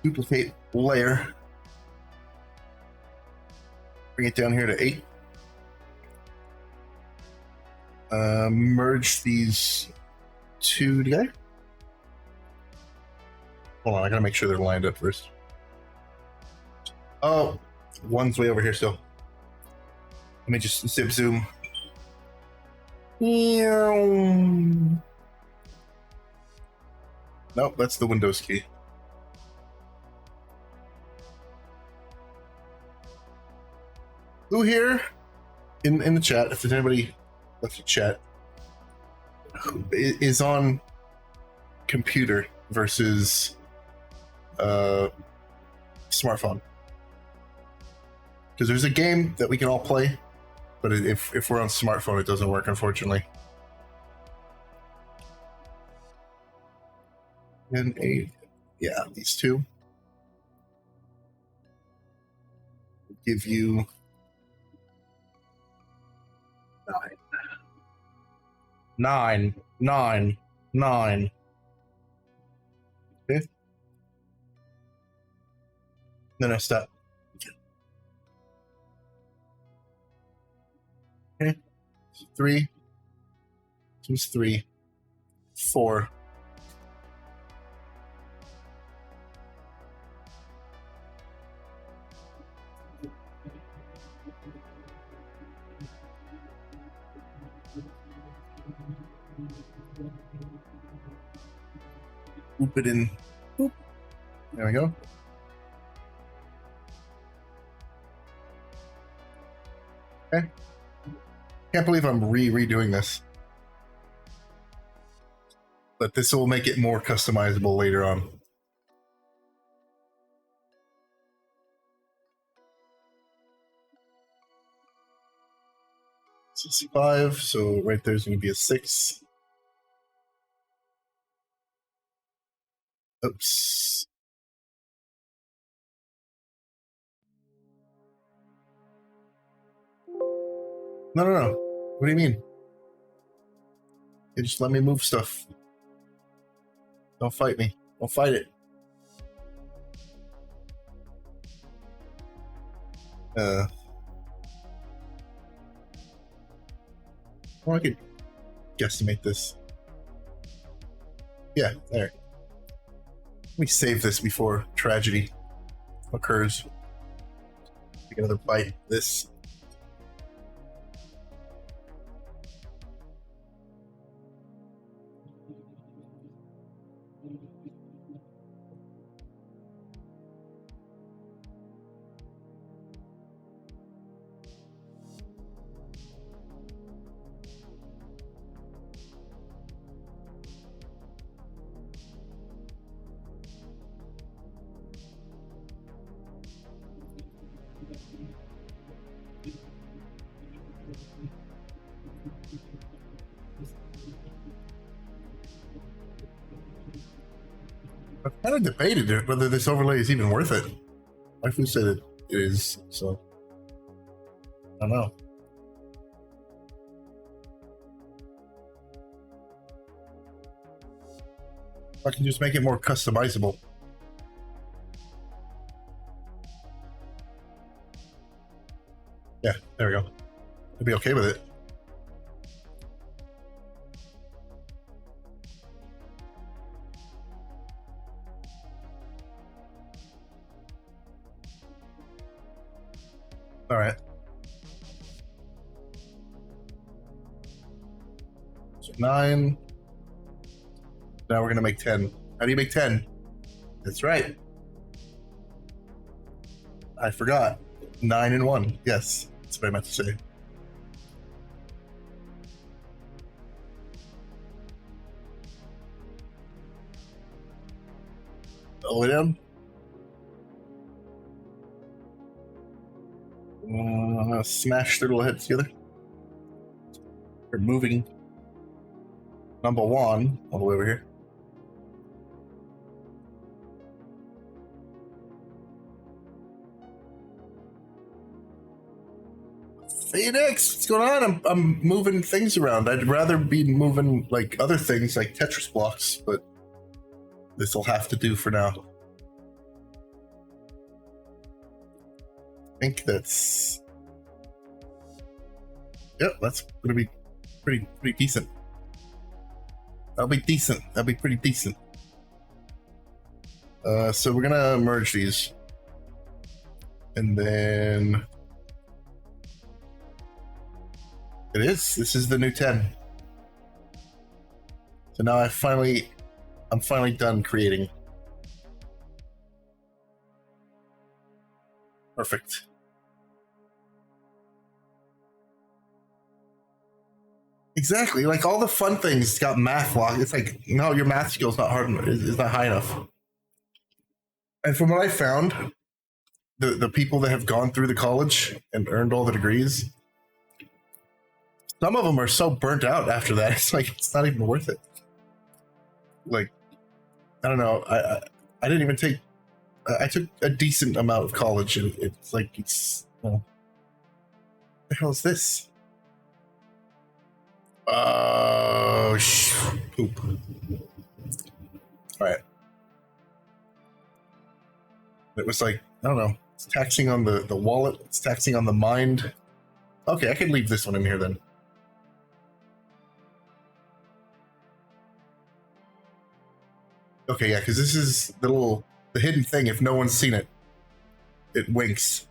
Duplicate layer. Bring it down here to 8. Merge these 2 together. Hold on, I gotta make sure they're lined up first. Oh, 1's way over here still. Let me just zip zoom. Nope, that's the Windows key. Who here in the chat, if there's anybody left the chat, who is on computer versus smartphone? Because there's a game that we can all play But if we're on smartphone, it doesn't work, unfortunately. And 8. Yeah, these two. Give you 9. 9. Okay. Then I stop. Okay. 3. Choose 3. 4. Boop it in. Boop. There we go. Okay. Can't believe I'm redoing this. But this will make it more customizable later on. It's 5, so right there's going to be a 6. Oops. No. What do you mean? You just let me move stuff. Don't fight me. Don't fight it. Well, I could guesstimate this. Yeah, there. Let me save this before tragedy occurs. Take another bite. This. I've kind of debated whether this overlay is even worth it. Wifu said it is, so I don't know. I can just make it more customizable. Yeah, there we go. I'd be okay with it. All right. So 9. Now we're going to make 10. How do you make 10? That's right. I forgot. 9 and 1. Yes, that's what I meant to say. All the way down. Smash their little heads together. We're moving number 1 all the way over here. Phoenix, what's going on? I'm moving things around. I'd rather be moving like other things like Tetris blocks, but this will have to do for now. I think that's... Yep, that's gonna be pretty decent. That'll be decent. That'll be pretty decent. So we're gonna merge these. And then... It is. This is the new 10. So now I'm finally done creating. Perfect. Exactly. Like all the fun things got math locked. It's like, no, your math skill's not is not high enough. And from what I found, the people that have gone through the college and earned all the degrees, Some of them are so burnt out after that. It's like it's not even worth it. Like, I don't know. I didn't even take. I took a decent amount of college, and it's like it's. What the hell is this? Poop. All right. It was like, I don't know. It's taxing on the wallet. It's taxing on the mind. Okay, I can leave this one in here then. Okay, yeah, because this is the hidden thing. If no one's seen it, it winks.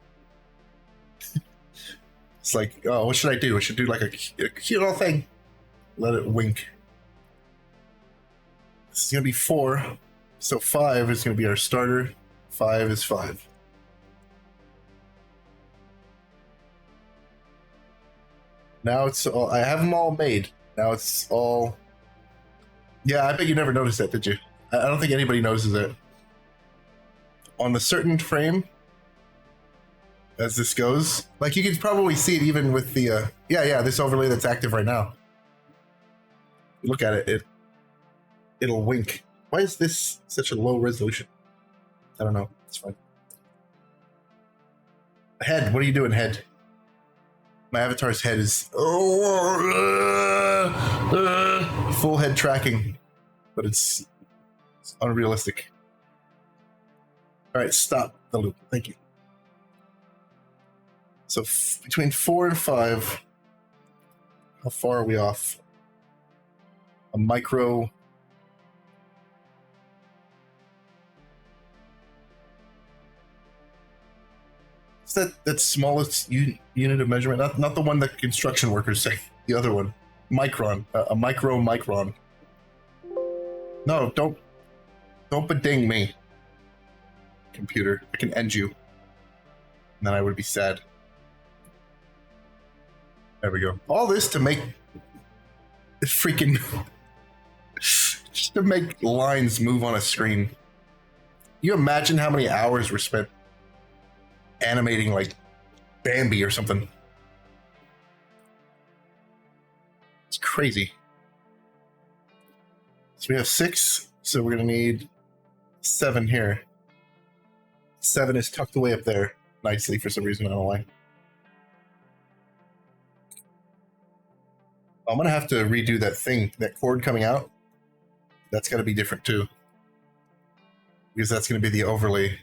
It's like, oh, what should I do? I should do like a cute little thing. Let it wink. This is going to be 4. So 5 is going to be our starter. 5 is 5. Now it's all, I have them all made. Now it's all. Yeah, I bet you never noticed that, did you? I don't think anybody notices it. On the certain frame, as this goes, like you can probably see it even with the, this overlay that's active right now. You look at it, it'll wink. Why is this such a low resolution? I don't know. It's fine. Head, what are you doing, head? My avatar's head is full head tracking, but it's unrealistic. All right, stop the loop. Thank you. So between 4 and 5, how far are we off? A micro. It's that smallest unit of measurement, not the one that construction workers say. The other one, micron, a micron. No, don't beding me, computer. I can end you, and then I would be sad. There we go. All this to make freaking just to make lines move on a screen. You imagine how many hours were spent animating like Bambi or something. It's crazy. So we have 6, so we're gonna need 7 here. 7 is tucked away up there nicely for some reason, I don't know why. I'm gonna have to redo that thing, that cord coming out. That's gotta be different too, because that's gonna be the overlay.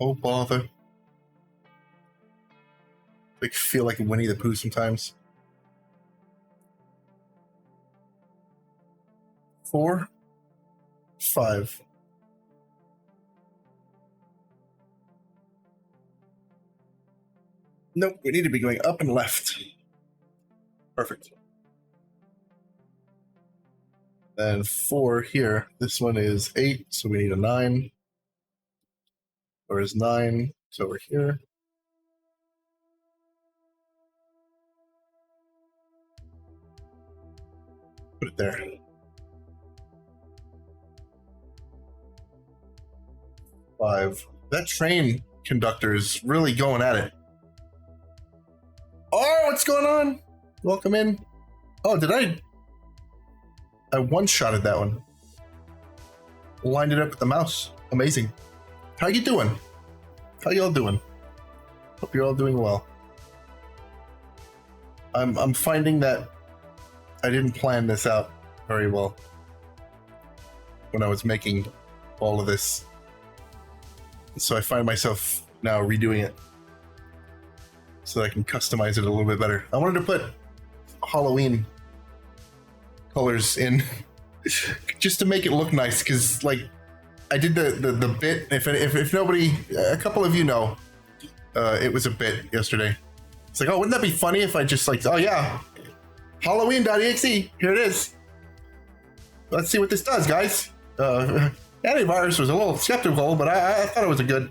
Oh bother. Like feel like Winnie the Pooh sometimes. 4, 5. Nope, we need to be going up and left. Perfect. Then 4 here. This one is 8, so we need a 9. Or is 9? It's over here. Put it there. 5. That train conductor is really going at it. Oh, what's going on? Welcome in. Oh, did I one-shotted that one. Lined it up with the mouse. Amazing. How you doing? How y'all doing? Hope you're all doing well. I'm finding that I didn't plan this out very well when I was making all of this. So I find myself now redoing it so that I can customize it a little bit better. I wanted to put Halloween colors in just to make it look nice, because like I did the bit. If nobody, a couple of you know, it was a bit yesterday. It's like, oh, wouldn't that be funny if I just like, oh yeah, Halloween.exe, here it is. Let's see what this does, guys. Antivirus was a little skeptical, but I thought it was a good.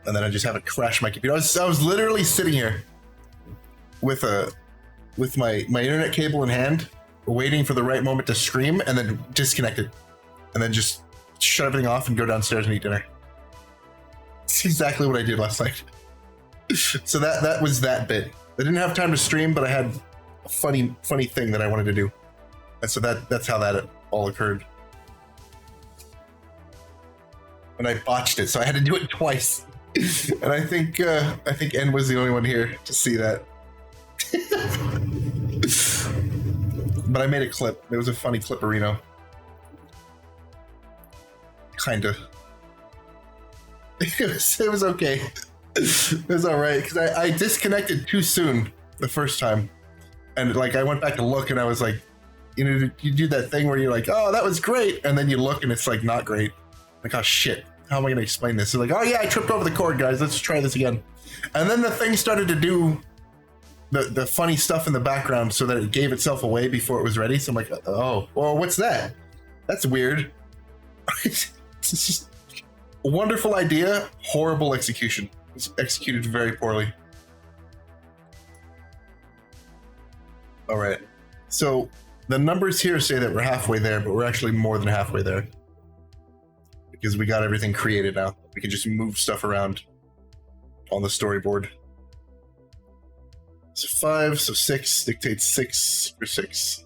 And then I just have it crash my computer. I was literally sitting here with my internet cable in hand, waiting for the right moment to scream, and then disconnect it, and then just shut everything off and go downstairs and eat dinner. It's exactly what I did last night. So that was that bit. I didn't have time to stream, but I had a funny thing that I wanted to do, and so that's how that all occurred. And I botched it, so I had to do it twice. And I think N was the only one here to see that. But I made a clip. It was a funny clipperino. Kinda. It was okay. It was all right because I disconnected too soon the first time, and like I went back to look and I was like, you know, you do that thing where you're like, oh, that was great, and then you look and it's like not great. Like, oh shit, how am I gonna explain this? It's like, oh yeah, I tripped over the cord, guys. Let's try this again. And then the thing started to do the funny stuff in the background so that it gave itself away before it was ready. So I'm like, oh, well, what's that? That's weird. It's just a wonderful idea, horrible execution. It's executed very poorly. All right. So the numbers here say that we're halfway there, but we're actually more than halfway there. Because we got everything created now. We can just move stuff around on the storyboard. So 5, so 6 dictates 6 or 6.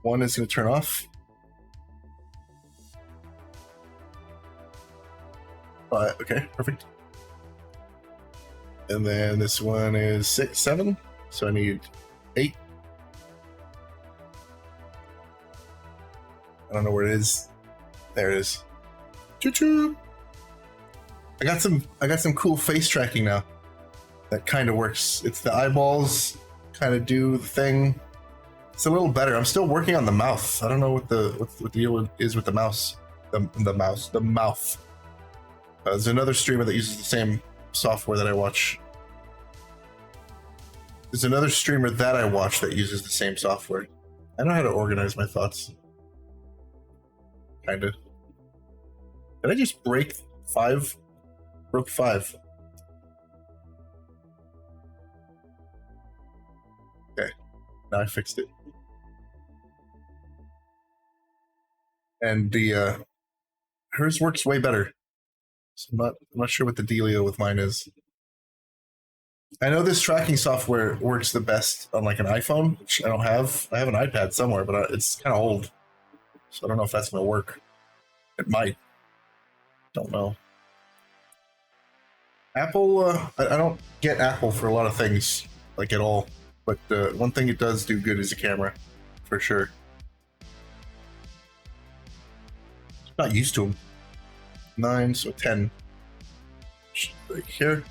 1 is going to turn off. 5, okay, perfect. And then this one is 6, 7. So I need 8. I don't know where it is. There it is. Choo-choo! I got some cool face tracking now. That kind of works. It's the eyeballs kind of do the thing. It's a little better. I'm still working on the mouth. I don't know what the deal is with the mouse. The mouth. There's another streamer that uses the same software that I watch. There's another streamer that I watch that uses the same software. I know how to organize my thoughts. Kinda. Did I just break 5? Broke 5. Okay. Now I fixed it. And the hers works way better. So I'm not sure what the dealio with mine is. I know this tracking software works the best on like an iPhone, which I don't have. I have an iPad somewhere, but it's kind of old. So I don't know if that's going to work. It might. Don't know. Apple, I don't get Apple for a lot of things, like at all. But one thing it does do good is the camera, for sure. Not used to them. 9, so 10. Right here.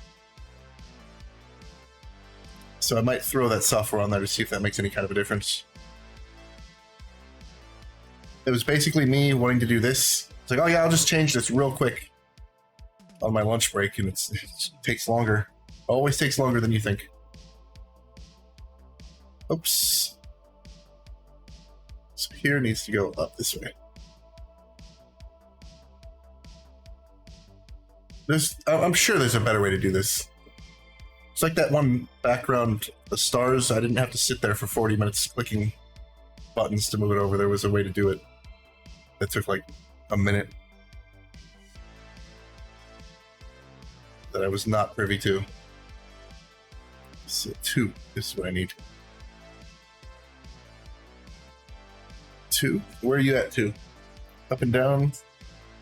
So I might throw that software on there to see if that makes any kind of a difference. It was basically me wanting to do this. It's like, oh yeah, I'll just change this real quick on my lunch break, and it takes longer. Always takes longer than you think. Oops. So here needs to go up this way. I'm sure there's a better way to do this. It's like that one background, the stars. I didn't have to sit there for 40 minutes clicking buttons to move it over. There was a way to do it that took like a minute that I was not privy to. So 2, this is what I need. 2? Where are you at, 2? Up and down?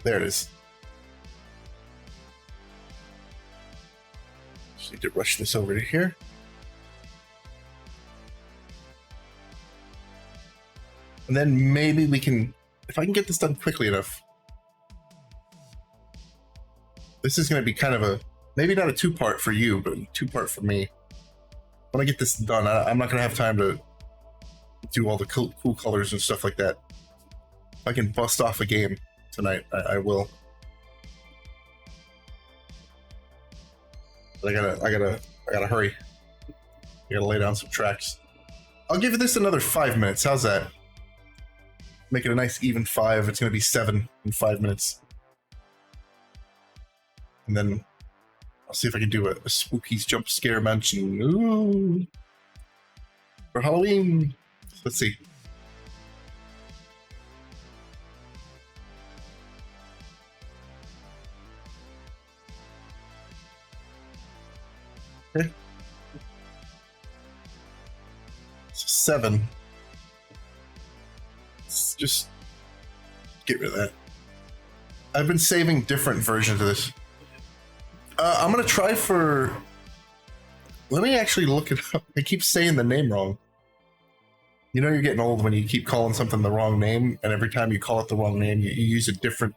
There it is. Just need to rush this over to here. And then maybe we can, if I can get this done quickly enough. This is going to be kind of a, maybe not a 2-part for you, but a 2-part for me. When I get this done, I'm not going to have time to do all the cool colors and stuff like that. If I can bust off a game tonight, I will. But I gotta hurry. I gotta lay down some tracks. I'll give this another 5 minutes. How's that? Make it a nice even 5. It's gonna be 7 in 5 minutes. And then I'll see if I can do a spooky jump scare mansion. Ooh. For Halloween. Let's see. 7. Let's just get rid of that. I've been saving different versions of this. I'm gonna try for. Let me actually look it up. I keep saying the name wrong. You know, you're getting old when you keep calling something the wrong name, and every time you call it the wrong name, you use a different.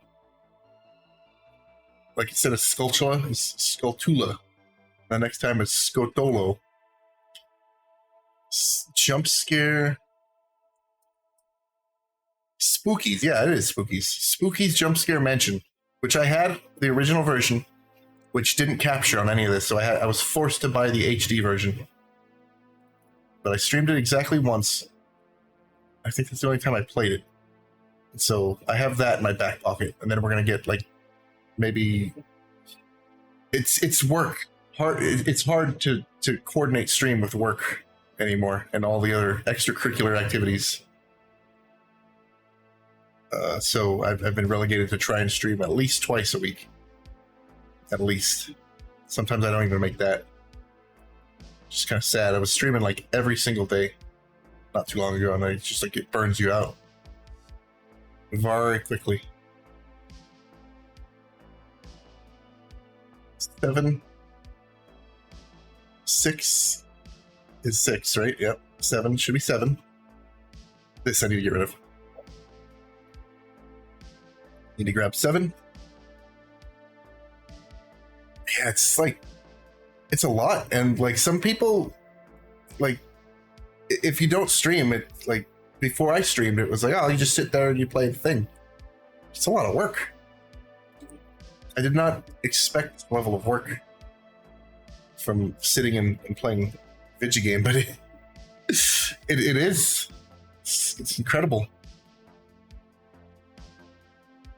Like instead of Sculptula, it's Sculptula. The next time it's Scotolo. Jump scare. Spookies, yeah, it is Spookies. Spookies Jump Scare Mansion, which I had the original version, which didn't capture on any of this, so I was forced to buy the HD version. But I streamed it exactly once. I think that's the only time I played it. So I have that in my back pocket, and then we're gonna get like maybe it's work. It's hard to coordinate stream with work anymore and all the other extracurricular activities. So I've been relegated to try and stream at least twice a week. At least. Sometimes I don't even make that. Just kind of sad. I was streaming like every single day not too long ago, and it's just like it burns you out very quickly. 7. 6 is 6, right? Yep. 7 should be 7. This I need to get rid of. Need to grab 7. Yeah, it's like it's a lot, and like some people, like if you don't stream it, like before I streamed, it was like, oh, you just sit there and you play the thing. It's a lot of work. I did not expect the level of work from sitting and playing a video game, but it is. It's incredible.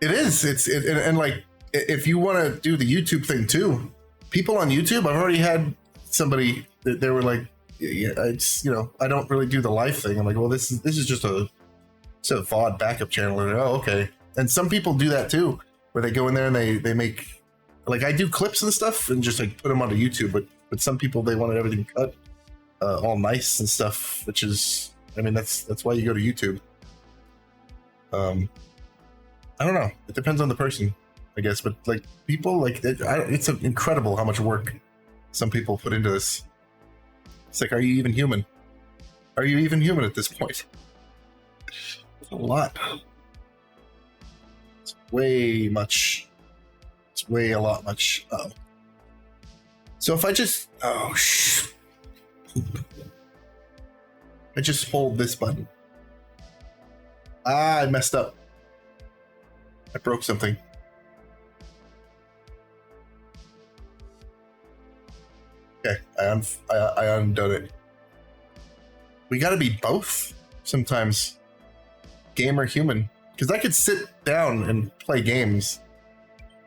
It is. And like, if you want to do the YouTube thing too, people on YouTube, I've already had somebody that they were like, yeah, it's, you know, I don't really do the live thing. I'm like, well, this is just a VOD backup channel. And oh, okay. And some people do that too, where they go in there and they make, like, I do clips and stuff and just like put them onto YouTube, but some people, they wanted everything cut all nice and stuff, which is, I mean, that's why you go to YouTube. I don't know. It depends on the person, I guess. But like people, like it's incredible how much work some people put into this. It's like, are you even human? Are you even human at this point? It's a lot. It's way much. It's way a lot much. So if I just I just hold this button. I messed up. I broke something. Okay, I undone it. We gotta be both sometimes, game or human. Because I could sit down and play games,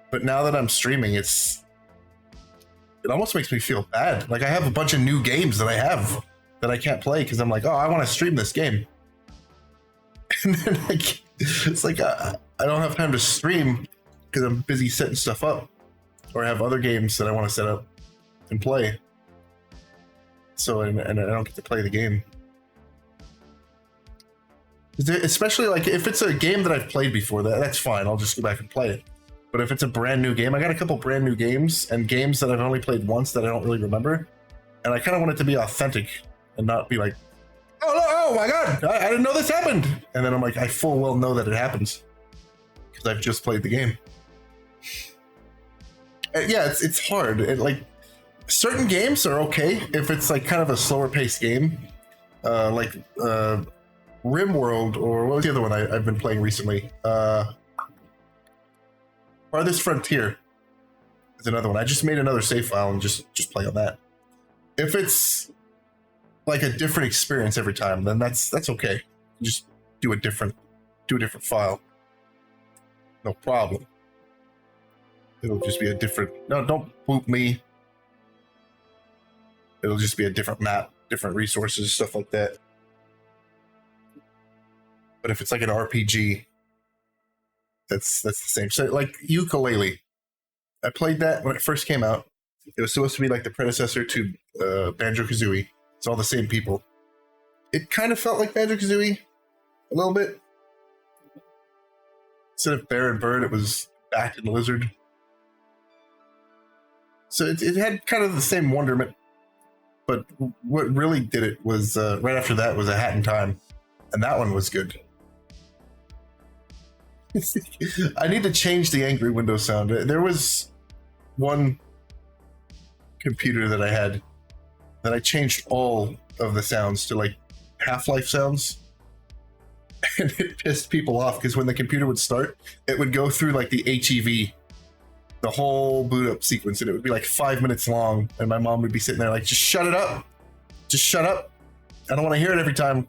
but now that I'm streaming, it almost makes me feel bad. Like I have a bunch of new games that I have that I can't play because I'm like, oh, I want to stream this game. And then it's like I don't have time to stream because I'm busy setting stuff up, or I have other games that I want to set up and play. So and I don't get to play the game. Especially like if it's a game that I've played before, that's fine. I'll just go back and play it. But if it's a brand new game, I got a couple brand new games and games that I've only played once that I don't really remember, and I kind of want it to be authentic and not be like, oh my god, I didn't know this happened. And then I'm like, I full well know that it happens because I've just played the game. And yeah, it's hard. Like certain games are okay if it's like kind of a slower paced game, like RimWorld, or what was the other one I've been playing recently? Farthest Frontier is another one. I just made another save file and just play on that. If it's like a different experience every time, then that's okay. Just do a different file. No problem. It'll just be a different. No, don't boot me. It'll just be a different map, different resources, stuff like that. But if it's like an RPG, that's the same. So like Ukulele, I played that when it first came out. It was supposed to be like the predecessor to Banjo-Kazooie. It's all the same people. it kind of felt like Banjo-Kazooie a little bit. Instead of bear and bird, it was bat and lizard. So it had kind of the same wonderment. But what really did it was, right after that was A Hat in Time. And that one was good. I need to change the angry window sound. There was one computer that I had that I changed all of the sounds to like Half-Life sounds. And it pissed people off because when the computer would start, it would go through like the HEV, the whole boot up sequence, and it would be like 5 minutes long. And my mom would be sitting there like, just shut it up. Just shut up. I don't want to hear it every time.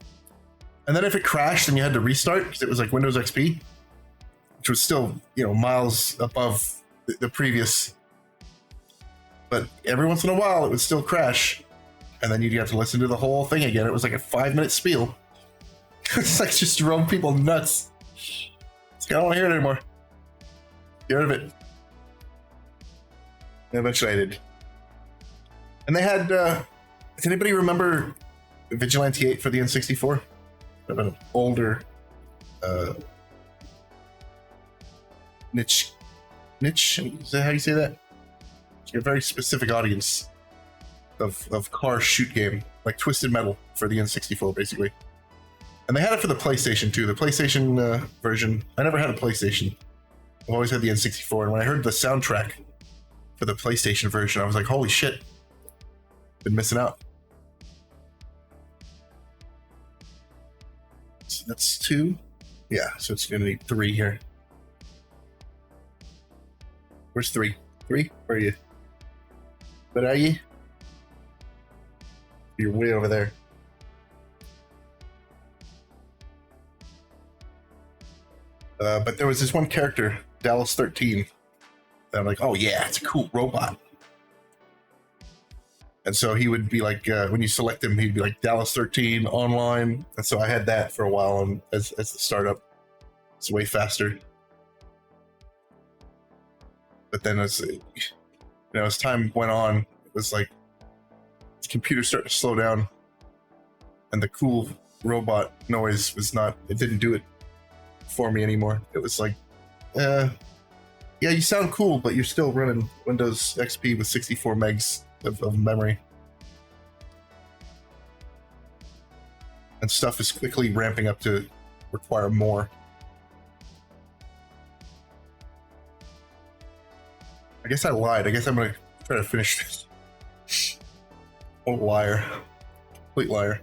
And then if it crashed and you had to restart, because it was like Windows XP, which was still, you know, miles above the previous. But every once in a while, it would still crash. And then you'd have to listen to the whole thing again. It was like a 5-minute spiel. It's like just drove people nuts. It's like, I don't want to hear it anymore. Get rid of it. And eventually I did. And they had, does anybody remember Vigilante 8 for the N64? An older niche, is that how you say that? It's a very specific audience of car shoot game, like Twisted Metal for the N64, basically. And they had it for the PlayStation too. The PlayStation version. I never had a PlayStation. I've always had the N64. And when I heard the soundtrack for the PlayStation version, I was like, "Holy shit! Been missing out." So that's 2. Yeah, so it's gonna need 3 here. Where's 3? 3? Where are you? Where are you? You're way over there. But there was this one character, Dallas 13, that I'm like, oh yeah, it's a cool robot. And so he would be like, when you select him, he'd be like Dallas 13 online. And so I had that for a while, and as the startup, it's way faster. But then as time went on, it was like the computer started to slow down, and the cool robot noise was not. It didn't do it for me anymore. It was like, yeah, you sound cool, but you're still running Windows XP with 64 megs of memory. And stuff is quickly ramping up to require more. I guess I lied. I guess I'm gonna try to finish this. Oh, liar. Complete liar.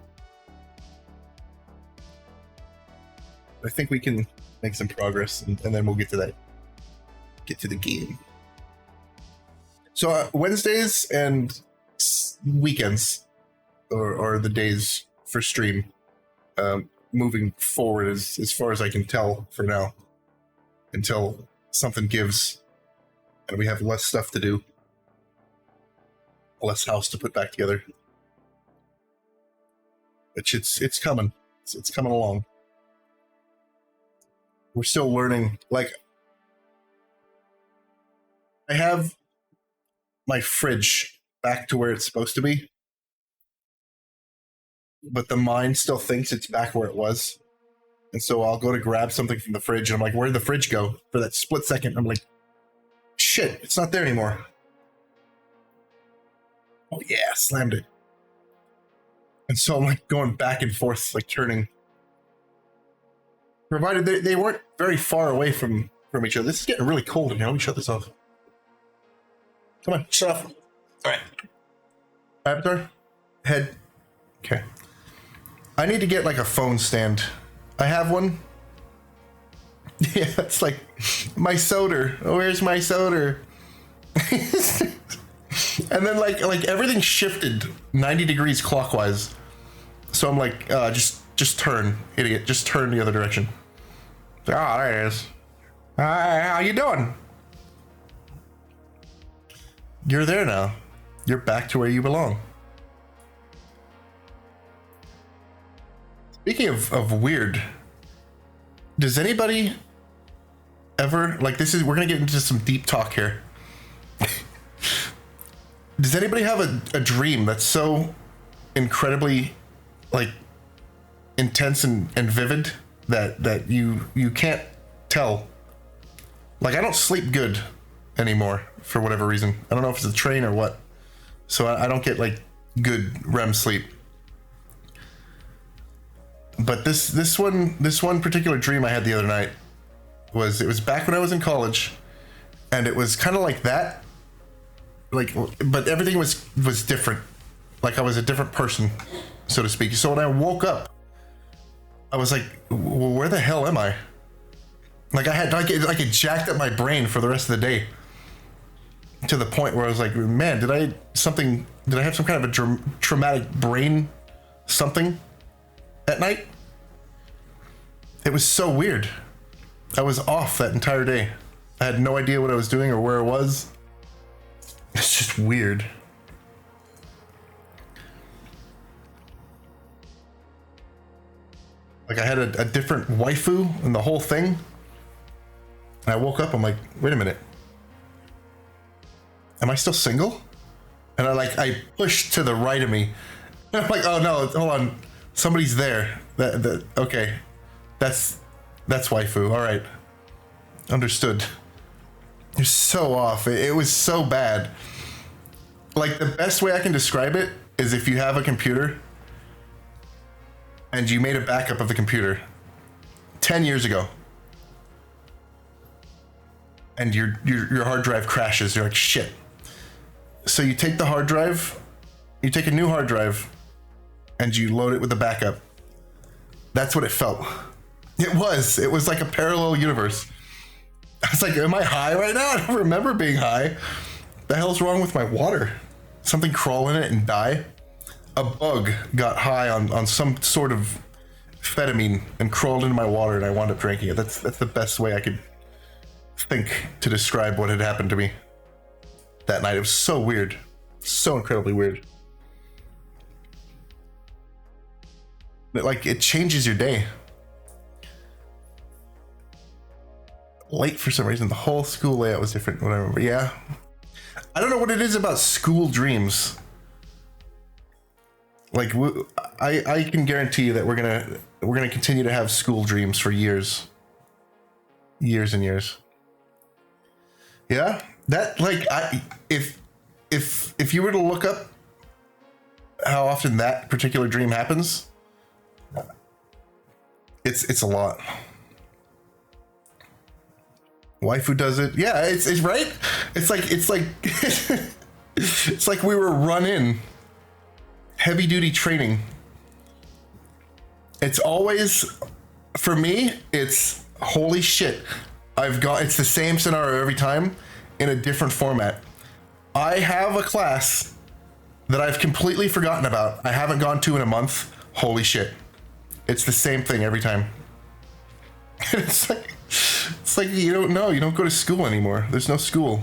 I think we can make some progress, and then we'll get to that. Get to the game. So Wednesdays and weekends are the days for stream. Moving forward as far as I can tell for now, until something gives and we have less stuff to do, less house to put back together. Which it's coming. It's coming along. We're still learning. Like, I have my fridge back to where it's supposed to be, but the mind still thinks it's back where it was. And so I'll go to grab something from the fridge, and I'm like, where'd the fridge go? For that split second, I'm like, shit, it's not there anymore. Oh yeah, slammed it. And so I'm like going back and forth, like turning. Provided they weren't very far away from each other. This is getting really cold in here. Let me shut this off. Come on, shut off. All right. Avatar? Head. Okay. I need to get like a phone stand. I have one. Yeah, it's like my soda. Oh, where's my soda? And then like everything shifted 90 degrees clockwise. So I'm like, just turn, idiot. Just turn the other direction. Ah, there it is. Hi, how you doing? You're there now. You're back to where you belong. Speaking of weird, does anybody ever, like, we're gonna get into some deep talk here. Does anybody have a dream that's so incredibly, like, intense and vivid that you can't tell. Like, I don't sleep good anymore for whatever reason. I don't know if it's the train or what. So I don't get like good REM sleep. But this one particular dream I had the other night it was back when I was in college, and it was kind of like that. Like, but everything was different. Like, I was a different person, so to speak. So when I woke up, I was like, well, where the hell am I? Like, I had like it jacked up my brain for the rest of the day, to the point where I was like, man, did I have some kind of a traumatic brain something at night? It was so weird. I was off that entire day. I had no idea what I was doing or where I was. It's just weird. Like, I had a different waifu in the whole thing. And I woke up, I'm like, wait a minute. Am I still single? And I pushed to the right of me. And I'm like, oh no, hold on. Somebody's there. Okay. That's waifu. All right. Understood. You're so off. It was so bad. Like, the best way I can describe it is if you have a computer and you made a backup of the computer 10 years ago, and your hard drive crashes. You're like, shit. So you take the hard drive, you take a new hard drive, and you load it with the backup. That's what it felt. It was like a parallel universe. I was like, am I high right now? I don't remember being high. The hell's wrong with my water? Something crawl in it and die? A bug got high on some sort of amphetamine and crawled into my water, and I wound up drinking it. That's the best way I could think to describe what had happened to me that night. It was so weird. So incredibly weird. Like, it changes your day. Late for some reason. The whole school layout was different, what I remember. Yeah. I don't know what it is about school dreams. Like, I can guarantee you that we're gonna continue to have school dreams for years. Years and years. Yeah? That, like, if you were to look up how often that particular dream happens, it's a lot. Waifu does it. Yeah, it's right. It's like it's like we were run in heavy duty training. It's always, for me, it's holy shit. It's the same scenario every time in a different format. I have a class that I've completely forgotten about. I haven't gone to in a month. Holy shit. It's the same thing every time. It's like you don't know. You don't go to school anymore. There's no school.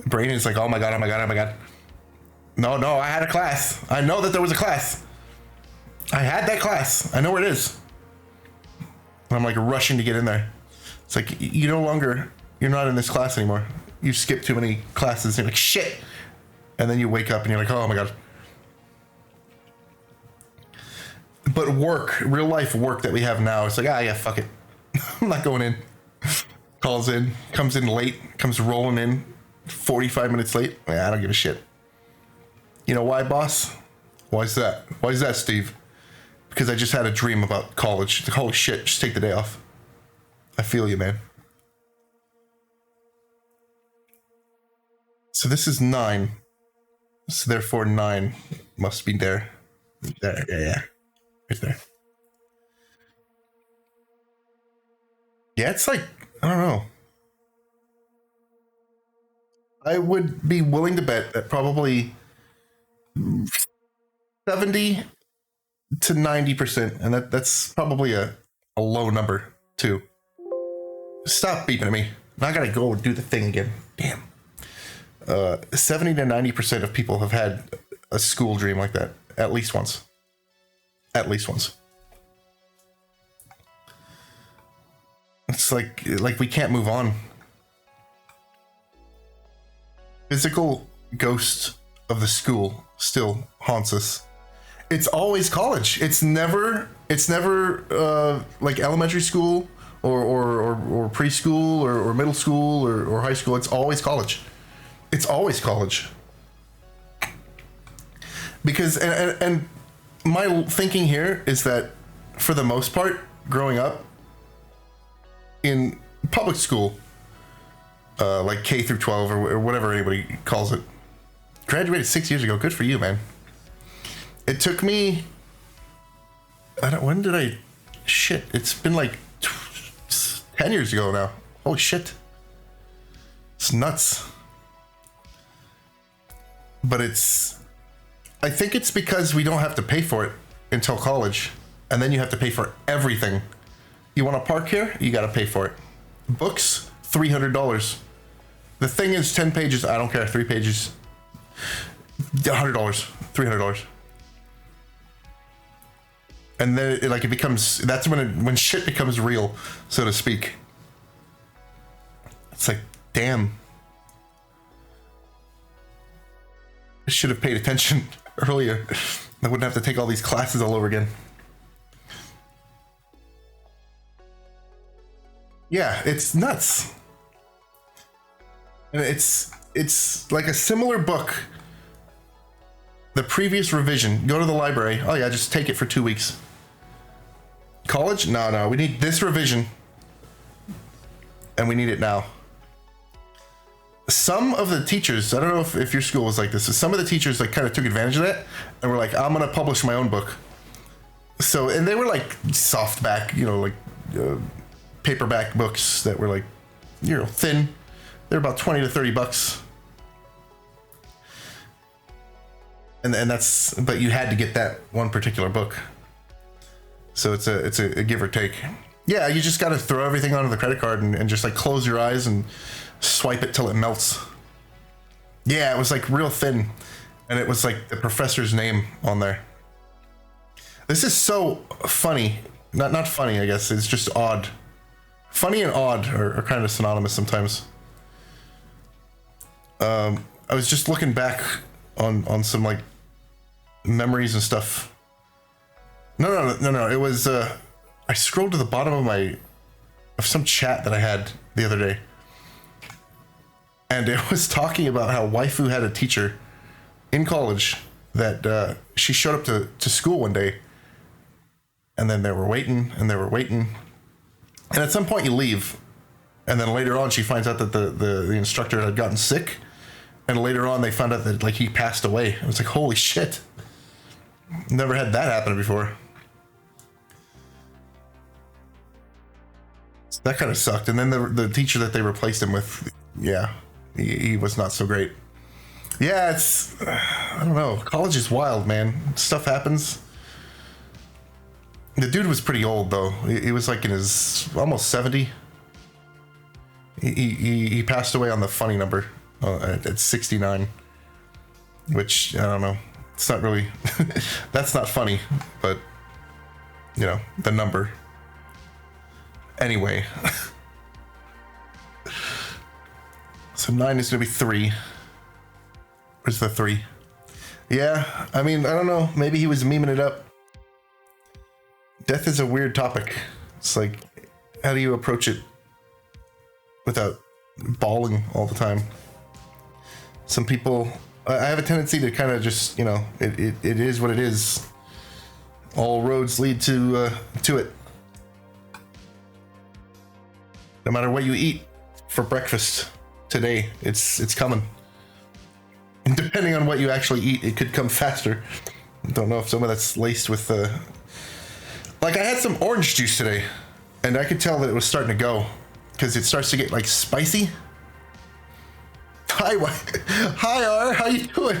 Brain is like, oh my god, oh my god, oh my god. No, I had a class. I know that there was a class. I had that class. I know where it is. And I'm like rushing to get in there. It's like, you're not in this class anymore. You skipped too many classes. And you're like, shit. And then you wake up and you're like, oh my god. But real life work that we have now, it's like, yeah, fuck it. I'm not going in. Calls in, comes in late, comes rolling in 45 minutes late. Yeah, I don't give a shit. You know why, boss? Why is that? Why is that, Steve? Because I just had a dream about college. Like, holy shit, just take the day off. I feel you, man. So this is 9. So therefore 9 must be there. There, yeah. Right there. Yeah, it's like, I don't know. I would be willing to bet that probably 70 to 90%, and that's probably a low number too. Stop beeping at me. Now I gotta go do the thing again. Damn. 70 to 90% of people have had a school dream like that at least once. At least once. It's like we can't move on. Physical ghost of the school still haunts us. It's always college. It's never like elementary school or preschool or middle school or high school. It's always college. It's always college. Because and my thinking here is that for the most part, growing up in public school, like K through 12 or whatever anybody calls it, graduated 6 years ago. Good for you, man. It took me, when did I, shit, it's been like 10 years ago now. Holy shit. It's nuts. But I think it's because we don't have to pay for it until college. And then you have to pay for everything. You want to park here? You got to pay for it. Books, $300. The thing is 10 pages. I don't care. 3 pages. $100. $300. And then it becomes, that's when shit becomes real, so to speak. It's like, damn. I should have paid attention earlier. I wouldn't have to take all these classes all over again. Yeah, it's nuts. And it's like a similar book. The previous revision, go to the library. Oh yeah, just take it for 2 weeks. College? No, we need this revision. And we need it now. Some of the teachers, I don't know if your school was like this, some of the teachers like kind of took advantage of that and were like, I'm gonna publish my own book. So, and they were like softback, paperback books that were like, thin. They're about $20 to $30. And that's, but you had to get that one particular book. So it's a give or take. Yeah, you just got to throw everything onto the credit card and just like close your eyes and swipe it till it melts. Yeah, it was like real thin. And it was like the professor's name on there. This is so funny. Not funny, I guess. It's just odd. Funny and odd are kind of synonymous sometimes. I was just looking back on some like memories and stuff. No. It was I scrolled to the bottom of some chat that I had the other day, and it was talking about how Wifu had a teacher in college that she showed up to school one day, and then they were waiting, and at some point you leave, and then later on she finds out that the instructor had gotten sick, and later on they found out that like he passed away. It was like, holy shit. Never had that happen before. So that kind of sucked. And then the teacher that they replaced him with, yeah, he was not so great. Yeah, I don't know. College is wild, man. Stuff happens. The dude was pretty old though. He was like in his almost 70. He passed away on the funny number at 69, which I don't know. It's not really, that's not funny, but the number. Anyway. So 9 is gonna be 3. Where's the 3? Yeah, I mean, I don't know. Maybe he was memeing it up. Death is a weird topic. It's like, how do you approach it without bawling all the time? Some people, I have a tendency to kind of just, it is what it is. All roads lead to it. No matter what you eat for breakfast today, it's coming. And depending on what you actually eat, it could come faster. I don't know if some of that's laced with like I had some orange juice today, and I could tell that it was starting to go because it starts to get like spicy. Hi R, how you doing?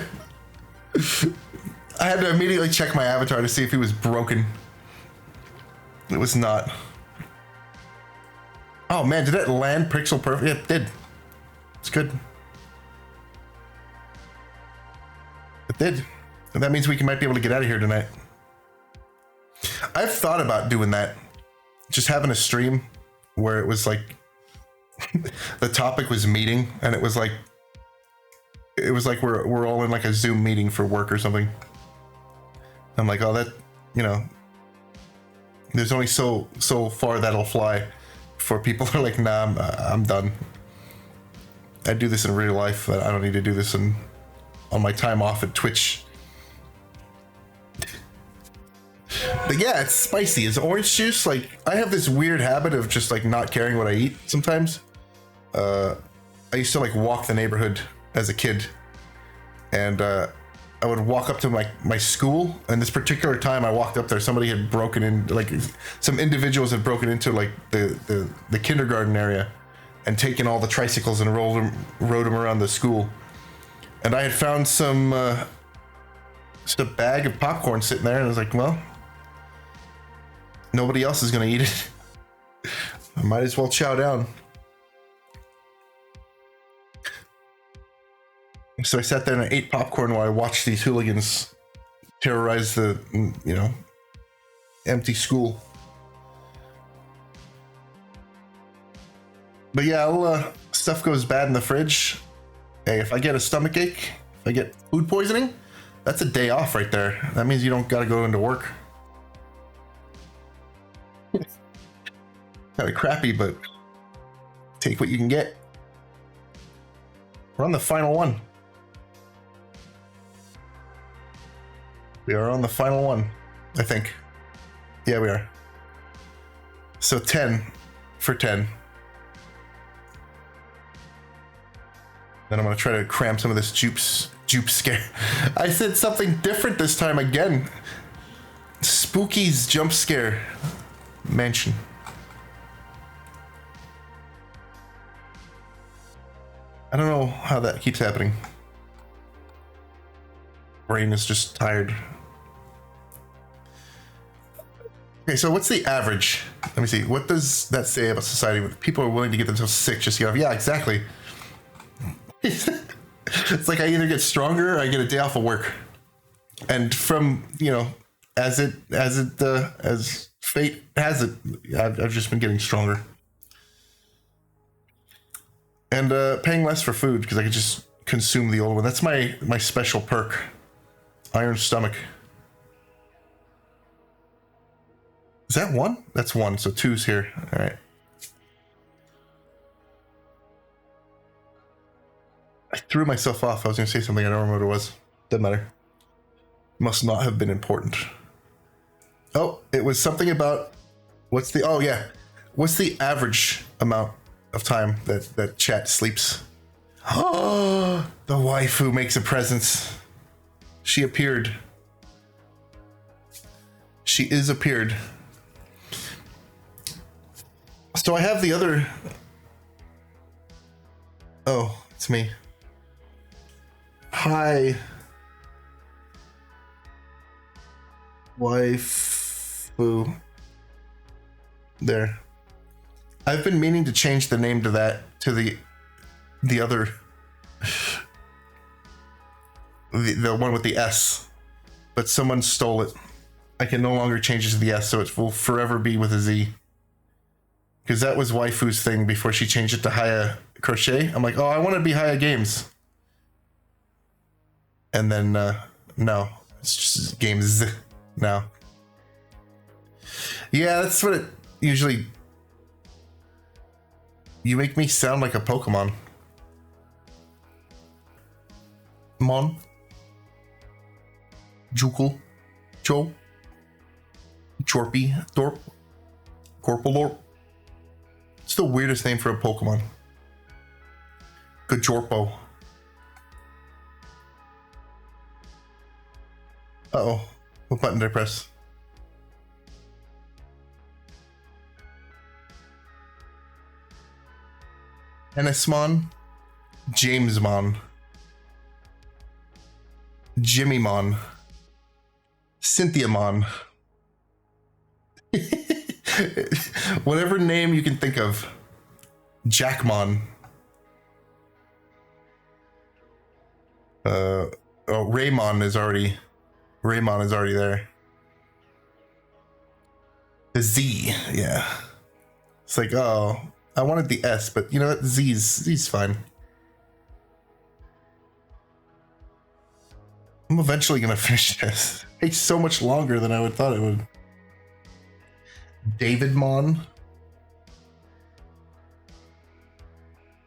I had to immediately check my avatar to see if he was broken. It was not. Oh man, did it land pixel perfect? Yeah, it did. It's good. It did. And that means we might be able to get out of here tonight. I've thought about doing that. Just having a stream where it was like the topic was meeting, and it was like we're all in like a Zoom meeting for work or something. I'm like, oh, that, you know, there's only so far that'll fly before people are like, nah, I'm done. I do this in real life. I don't need to do this on my time off at Twitch. But yeah, it's spicy. It's orange juice. Like, I have this weird habit of just like not caring what I eat sometimes. I used to like walk the neighborhood as a kid, and I would walk up to my school, and this particular time I walked up there, somebody had broken in, like some individuals had broken into like the kindergarten area and taken all the tricycles and rode them around the school. And I had found just a bag of popcorn sitting there, and I was like, well, nobody else is gonna eat it. I might as well chow down. So I sat there and I ate popcorn while I watched these hooligans terrorize the, you know, empty school. But yeah, stuff goes bad in the fridge. Hey, if I get a stomach ache, if I get food poisoning, that's a day off right there. That means you don't gotta go into work. Kind of crappy, but take what you can get. We're on the final one. We are on the final one, I think. Yeah, we are. So 10 for 10. Then I'm gonna try to cram some of this jupe scare. I said something different this time again. Spooky's jump scare mansion. I don't know how that keeps happening. Brain is just tired. Okay, so what's the average? Let me see. What does that say about society when people are willing to get themselves sick just to get off? Yeah, exactly. It's like I either get stronger or I get a day off of work. And from, you know, as fate has it, I've just been getting stronger. And paying less for food because I could just consume the old one. That's my special perk. Iron stomach. Is that one? That's one, so two's here. All right. I threw myself off. I was going to say something. I don't remember what it was. Doesn't matter. Must not have been important. Oh, it was something about what's the... Oh, yeah. What's the average amount of time that chat sleeps? Oh, the waifu makes a presence. She appeared. She is appeared. So I have the other... Oh, it's me. Hi. Waifu. There. I've been meaning to change the name to that, to the other... The one with the S. But someone stole it. I can no longer change it to the S, so it will forever be with a Z. Because that was Waifu's thing before she changed it to Haya Crochet. I'm like, oh, I want to be Haya Games. And then, no. It's just Games now. Yeah, that's what it usually... You make me sound like a Pokemon. Mon. Jukul. Cho. Chorpy. Dorp. Corpalorp. It's the weirdest name for a Pokemon. Gajorpo. Uh-oh. What button did I press? Ennismon. Jamesmon. Jimmymon. Cynthiamon. Whatever name you can think of. Jackmon. Oh, Raymon is already there. The Z, yeah. It's like, oh, I wanted the S, but you know what? Z's fine. I'm eventually gonna finish this. It takes so much longer than I would thought it would. David Mon.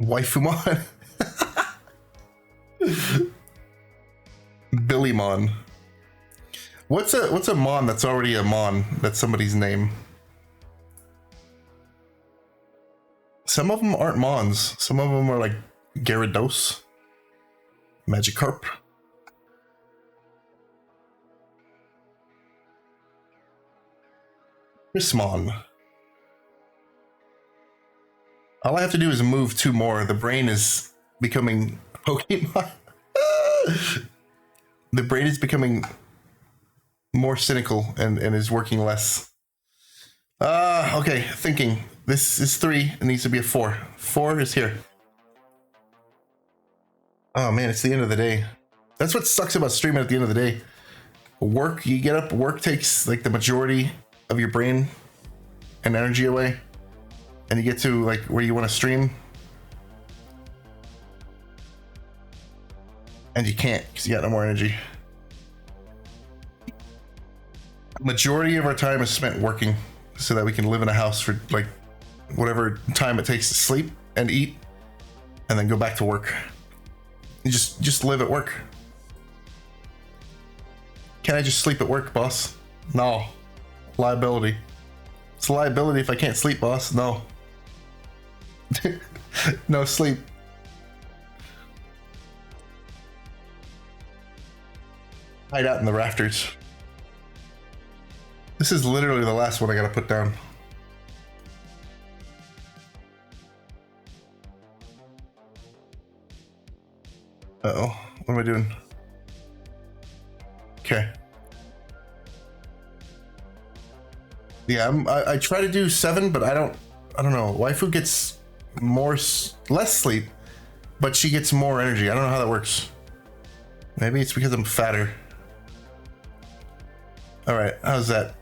Wifu Mon. Billy Mon. What's a Mon that's already a Mon? That's somebody's name. Some of them aren't Mons. Some of them are like Gyarados, Magikarp. Chrismon. All I have to do is move 2 more. The brain is becoming Pokemon. The brain is becoming more cynical and is working less. Okay, thinking. This is 3. It needs to be a 4. 4 is here. Oh man, it's the end of the day. That's what sucks about streaming at the end of the day. Work, you get up, work takes like the majority of your brain and energy away. And you get to like where you want to stream. And you can't because you got no more energy. Majority of our time is spent working so that we can live in a house for like whatever time it takes to sleep and eat and then go back to work. You just live at work. Can I just sleep at work, boss? No. Liability. It's a liability if I can't sleep, boss. No. No sleep. Hide out in the rafters. This is literally the last one I gotta put down. Uh-oh, what am I doing? Okay. Yeah, I try to do 7, but I don't know. Waifu gets less sleep, but she gets more energy. I don't know how that works. Maybe it's because I'm fatter. All right, how's that?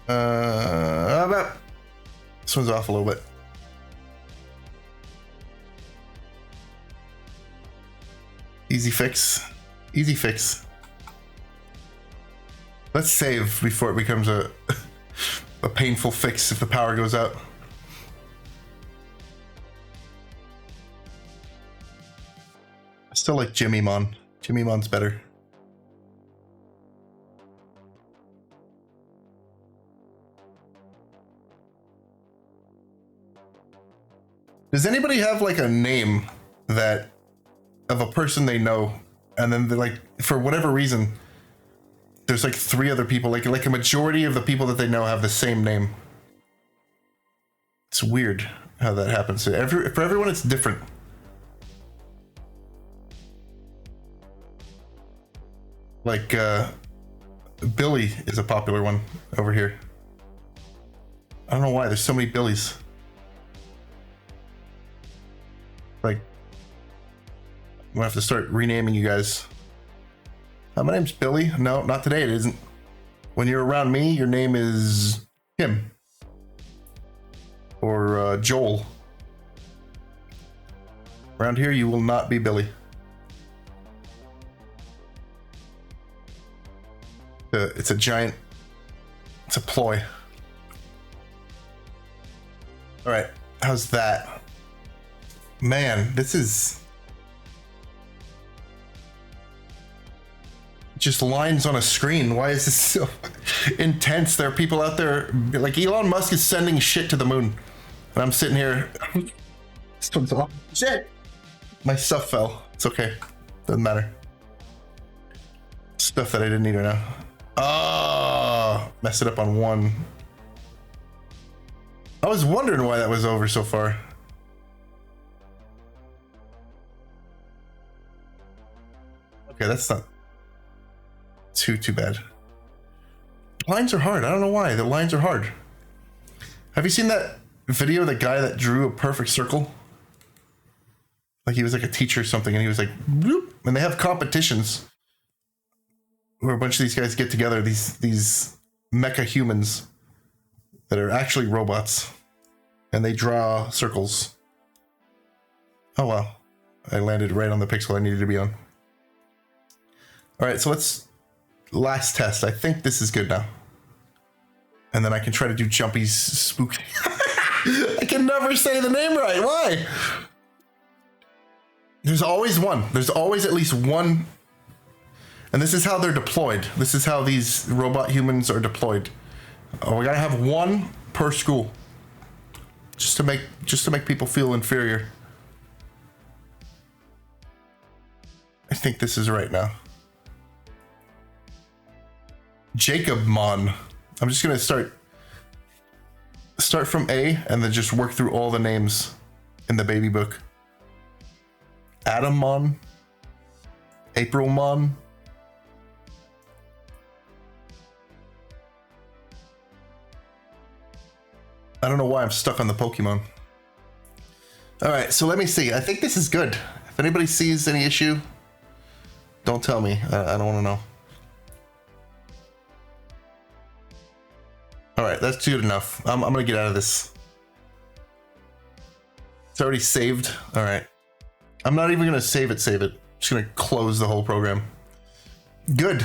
About this one's off a little bit. Easy fix. Easy fix. Let's save before it becomes a painful fix if the power goes out. I still like Jimmy Mon. Jimmy Mon's better. Does anybody have like a name that of a person they know, and then they're like, for whatever reason, there's like 3 other people, like a majority of the people that they know have the same name? It's weird how that happens. For everyone, it's different. Like Billy is a popular one over here. I don't know why there's so many Billies. Like, I'm gonna have to start renaming you guys. My name's Billy. No, not today. It isn't. When you're around me, your name is Kim or Joel. Around here, you will not be Billy. It's a giant. It's a ploy. All right, how's that? Man, this is just lines on a screen. Why is this so intense? There are people out there, like Elon Musk is sending shit to the moon, and I'm sitting here. This one's off. Shit! My stuff fell. It's okay. Doesn't matter. Stuff that I didn't need right now. Oh, messed it up on 1. I was wondering why that was over so far. Okay, that's not too bad. Lines are hard. I don't know why. The lines are hard. Have you seen that video of the guy that drew a perfect circle? Like he was like a teacher or something, and he was like, bloop, and they have competitions where a bunch of these guys get together, these mecha humans that are actually robots, and they draw circles. Oh wow. I landed right on the pixel I needed to be on. Alright, so let's... Last test. I think this is good now. And then I can try to do Jumpy's spook. I can never say the name right. Why? There's always one. There's always at least one. And this is how they're deployed. This is how these robot humans are deployed. Oh, we gotta have one per school. Just to make people feel inferior. I think this is right now. Jacob Mon. I'm just gonna start from A and then just work through all the names in the baby book. Adam Mon. April Mon. I don't know why I'm stuck on the Pokemon. Alright, so let me see. I think this is good. If anybody sees any issue, don't tell me. I don't want to know. Alright, that's good enough. I'm gonna get out of this. It's already saved. Alright. I'm not even gonna save it. I'm just gonna close the whole program. Good.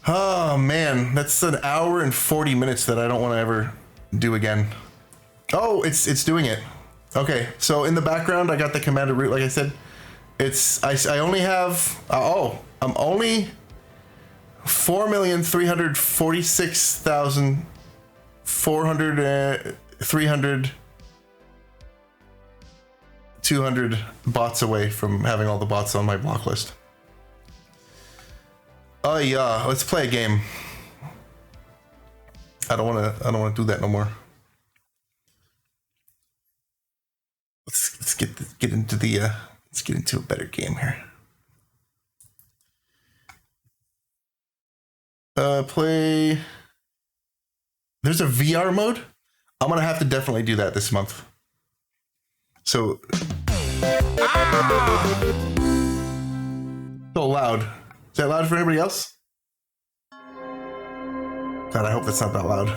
Oh man, that's an hour and 40 minutes that I don't want to ever do again. Oh, it's doing it. Okay, so in the background I got the command root, like I said. I only have I'm only 200 bots away from having all the bots on my block list. Oh yeah, let's play a game. I don't wanna do that no more. Let's get into a better game here. Play. There's a VR mode. I'm gonna have to definitely do that this month. So. So loud. Is that loud for anybody else? God, I hope that's not that loud.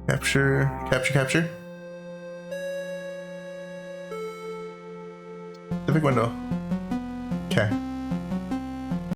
Capture. Specific window. Okay.